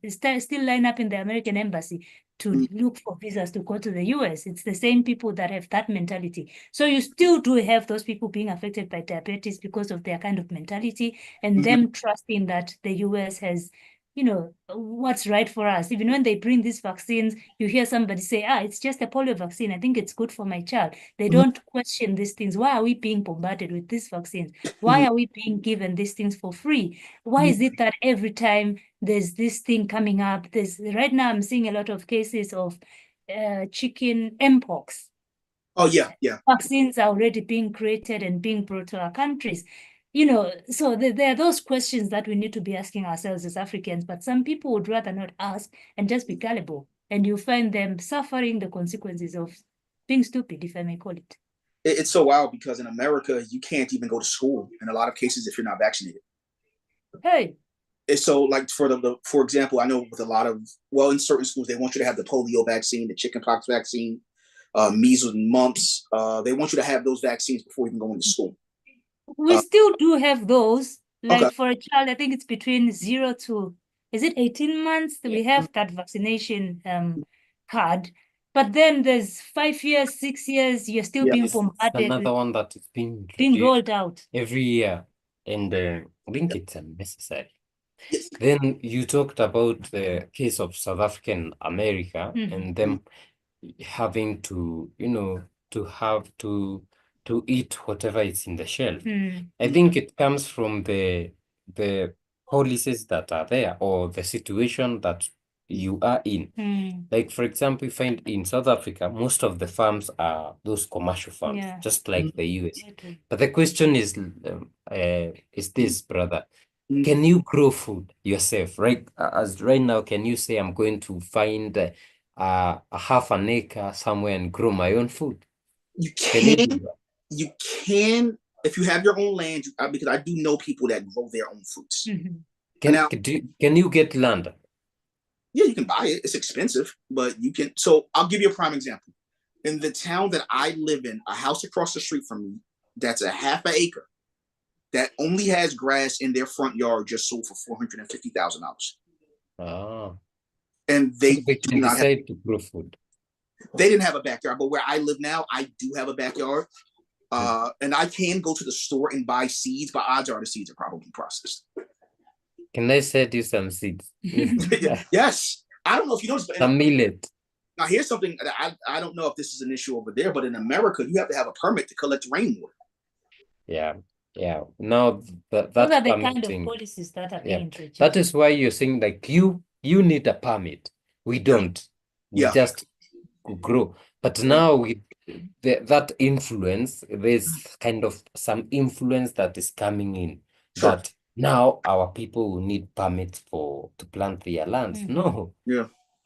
still line up in the American embassy to look for visas to go to the US. It's the same people that have that mentality. So you still do have those people being affected by diabetes because of their kind of mentality and them trusting that the US has, what's right for us. Even when they bring these vaccines, you hear somebody say, it's just a polio vaccine. I think it's good for my child. They don't question these things. Why are we being bombarded with these vaccines? Why are we being given these things for free? Why is it that every time there's this thing coming up, right now I'm seeing a lot of cases of chicken mpox. Oh, yeah. Vaccines are already being created and being brought to our countries. So there are those questions that we need to be asking ourselves as Africans, but some people would rather not ask and just be gullible. And you find them suffering the consequences of being stupid, if I may call it. It's so wild because in America, you can't even go to school in a lot of cases if you're not vaccinated. Hey. It's so like for example, I know with a lot of, in certain schools, they want you to have the polio vaccine, the chickenpox vaccine, measles and mumps. They want you to have those vaccines before you can go into school. We still do have those. Like for a child, I think it's between 0 to, is it 18 months? We have that vaccination card. But then there's 5 years, 6 years, you're still being bombarded. Another one that is being rolled out every year. And I think it's unnecessary. Then you talked about the case of South African America and them having to, to eat whatever is in the shelf. I think it comes from the policies that are there or the situation that you are in. Like, for example, you find in South Africa, most of the farms are those commercial farms, just like the US. But the question is this, brother. Can you grow food yourself? Right, as right now, can you say, I'm going to find a half an acre somewhere and grow my own food? You can. You can if you have your own land, because I do know people that grow their own fruits. Can you get land? Yeah, you can buy it. It's expensive, but you can. So I'll give you a prime example. In the town that I live in, a house across the street from me, that's a half an acre, that only has grass in their front yard, just sold for $450,000. Oh. And they can decide to grow food. They didn't have a backyard, but where I live now, I do have a backyard. And I can go to the store and buy seeds, but odds are the seeds are probably processed. Can I send you some seeds? Yes. I don't know if you noticed, but some millet. Now, here's something that I don't know if this is an issue over there, but in America, you have to have a permit to collect rainwater. Yeah. Now those are the kind of policies that are being introduced. That is why you're saying like you need a permit. We don't. We just grow. But now with that influence, there's kind of some influence that is coming in. That now our people will need permits to plant their lands. No.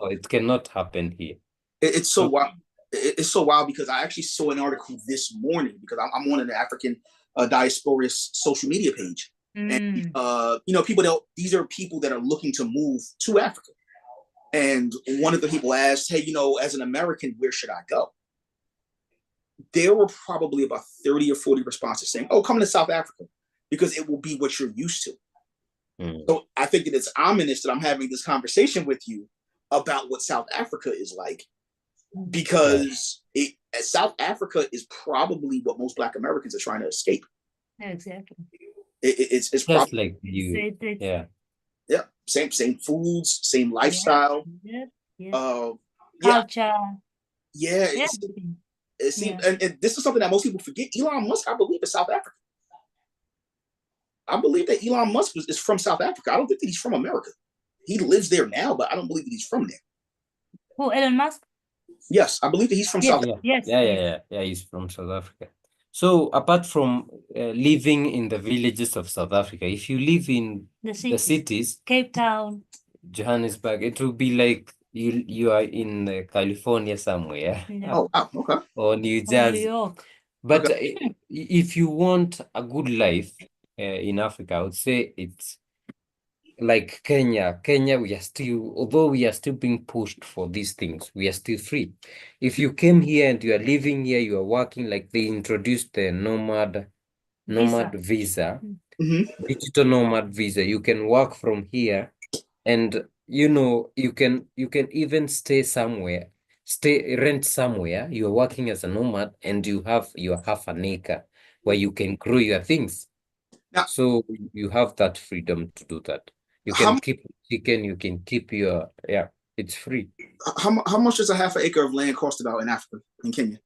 Oh, it cannot happen here. It's so wild. It's so wild because I actually saw an article this morning because I'm on an African diaspora's social media page. And these are people that are looking to move to Africa. And one of the people asked, hey, as an American, where should I go? There were probably about 30 or 40 responses saying, oh, come to South Africa because it will be what you're used to. So I think that it's ominous that I'm having this conversation with you about what South Africa is like, because South Africa is probably what most Black Americans are trying to escape. Exactly. It's just probably like you. Yeah. Same foods, same lifestyle. Culture. It seems, and this is something that most people forget. Elon Musk, I believe, is South African. I believe that Elon Musk is from South Africa. I don't think that he's from America. He lives there now, but I don't believe that he's from there. Who, Elon Musk? Yes, I believe that he's from South Africa. Yeah, he's from South Africa. So apart from living in the villages of South Africa, if you live in the cities, Cape Town, Johannesburg, it will be like you are in California somewhere. Oh, okay. Or New Jersey. New York. But if you want a good life in Africa, I would say like Kenya, we are still, although we are still being pushed for these things, we are still free. If you came here and you are living here, you are working, like they introduced the nomad visa, digital nomad visa. You can work from here, and you know, you can even rent somewhere. You are working as a nomad, and you have your half an acre where you can grow your things. Now, So you have that freedom to do that. You how, can keep chicken, you can keep your, yeah, it's free. how much does a half an acre of land cost about in Africa, in Kenya?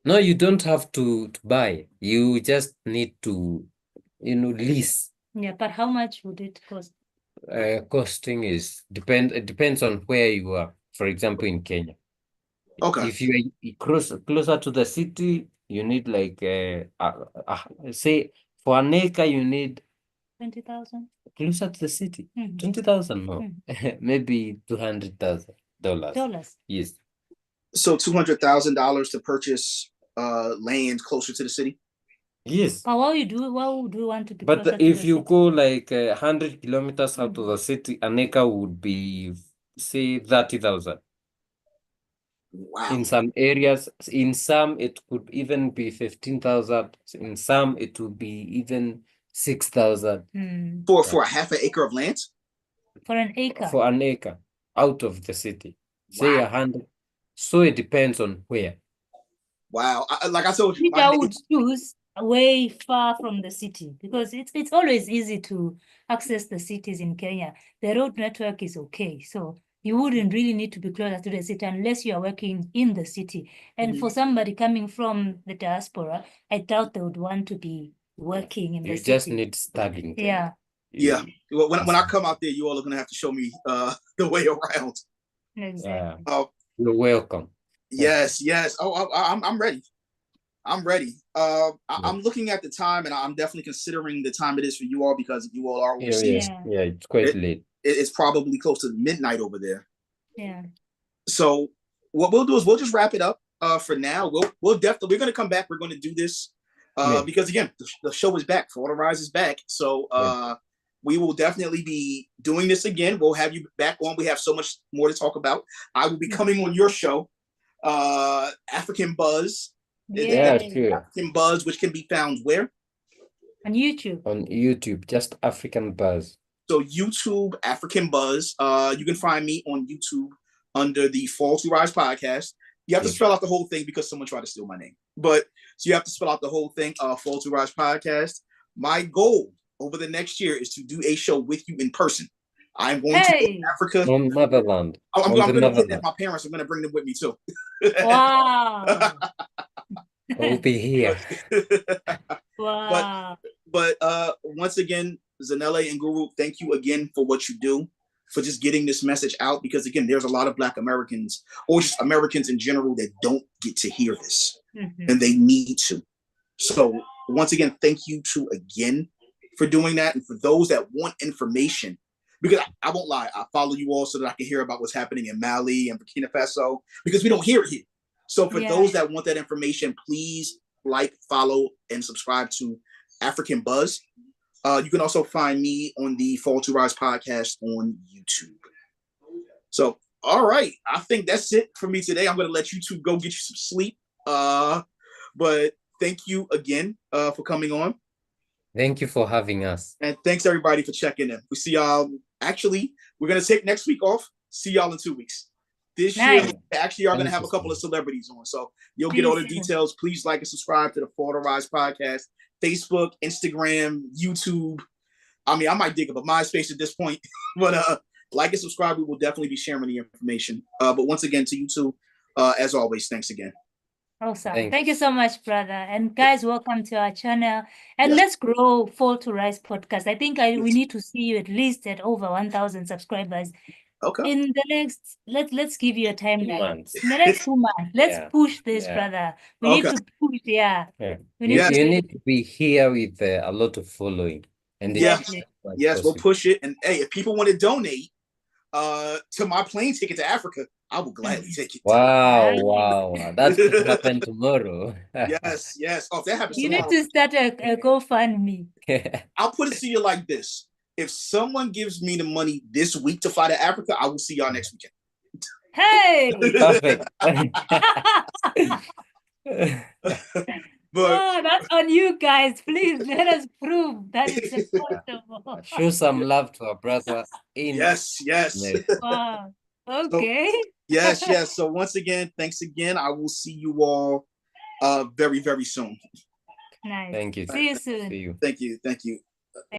No, you don't have to buy. You just need to, lease. Yeah, but how much would it cost? Costing it depends on where you are. For example, in Kenya. Okay. If you are closer to the city, you need like say for an acre you need 20,000. Closer to the city. 20,000, no. Maybe $200,000. Dollars. Yes. So $200,000 to purchase land closer to the city? Yes. But why would you want to be But closer to if the you city? go like 100 kilometers out of the city, an acre would be, say, 30,000. Wow. In some areas, in some it could even be 15,000. In some it would be even 6,000. For a half an acre of land? For an acre. For an acre out of the city. Say 100. So it depends on where. Wow. Like I told you, Which I would choose way far from the city, because it's always easy to access the cities in Kenya. The road network is okay. So you wouldn't really need to be closer to the city unless you are working in the city. And for somebody coming from the diaspora, I doubt they would want to be working in the city. You just need studying. Yeah. Yeah. When I come out there, you all are gonna have to show me the way around. Exactly. You're welcome. Yes. Oh, I'm ready. I'm ready. I'm looking at the time, and I'm definitely considering the time it is for you all, because you all are overseas. Yeah, it's quite late. It's probably close to midnight over there. Yeah. So what we'll do is we'll just wrap it up for now. We're gonna come back. We're gonna do this because again, the show is back. Florida Rise is back. So we will definitely be doing this again. We'll have you back on. We have so much more to talk about. I will be coming on your show, African Buzz. Yeah, sure. African Buzz, which can be found where? On YouTube. On YouTube, just African Buzz. So YouTube, African Buzz. You can find me on YouTube under the Fall to Rise podcast. You have to spell out the whole thing because someone tried to steal my name. But so you have to spell out the whole thing, Fall to Rise podcast. My goal over the next year is to do a show with you in person. I'm going to go to Africa. On Motherland. I'm going to kidnap my parents. I'm going to bring them with me too. Wow. We'll be here. Wow. But once again, Zanele and Guru, thank you again for what you do, for just getting this message out, because again, there's a lot of Black Americans, or just Americans in general, that don't get to hear this, and they need to. So once again, thank you again for doing that. And for those that want information, because I won't lie, I follow you all so that I can hear about what's happening in Mali and Burkina Faso, because we don't hear it here. So for those that want that information, please like, follow, and subscribe to African Buzz. You can also find me on the Fall to Rise podcast on YouTube. So, all right. I think that's it for me today. I'm going to let you two go get you some sleep. But thank you again for coming on. Thank you for having us. And thanks everybody for checking in. We see y'all. Actually, we're going to take next week off. See y'all in 2 weeks. This year, actually, are going to have a couple of celebrities on. So you'll get all the details. Please like and subscribe to the Fall to Rise podcast. Facebook, Instagram, YouTube. I mean, I might dig up a MySpace at this point. But like and subscribe. We will definitely be sharing the information. But once again, to you two, as always, thanks again. Awesome. Thank you so much, brother. And guys, welcome to our channel. And let's grow Fall to Rise podcast. I think we need to see you at least at over 1,000 subscribers. Okay. In the next, let's give you a timeline. In the next 2 months, let's push this, brother. We need to push. We need to be here with a lot of following. And yes, we'll push it. And hey, if people want to donate to my plane ticket to Africa, I will gladly take it. Wow. That could happen tomorrow. Yes. Oh, if that happens you tomorrow, need to start a GoFundMe. I'll put it to you like this. if someone gives me the money this week to fly to Africa, I will see y'all next weekend. Hey! Perfect. But Oh, that's on you guys. Please let us prove that it's possible. Show some love to our brother in yes. America. Wow. So, Okay. yes. So once again, thanks again. I will see you all very, very soon. Nice. Thank you. See you soon. See you. Thank you.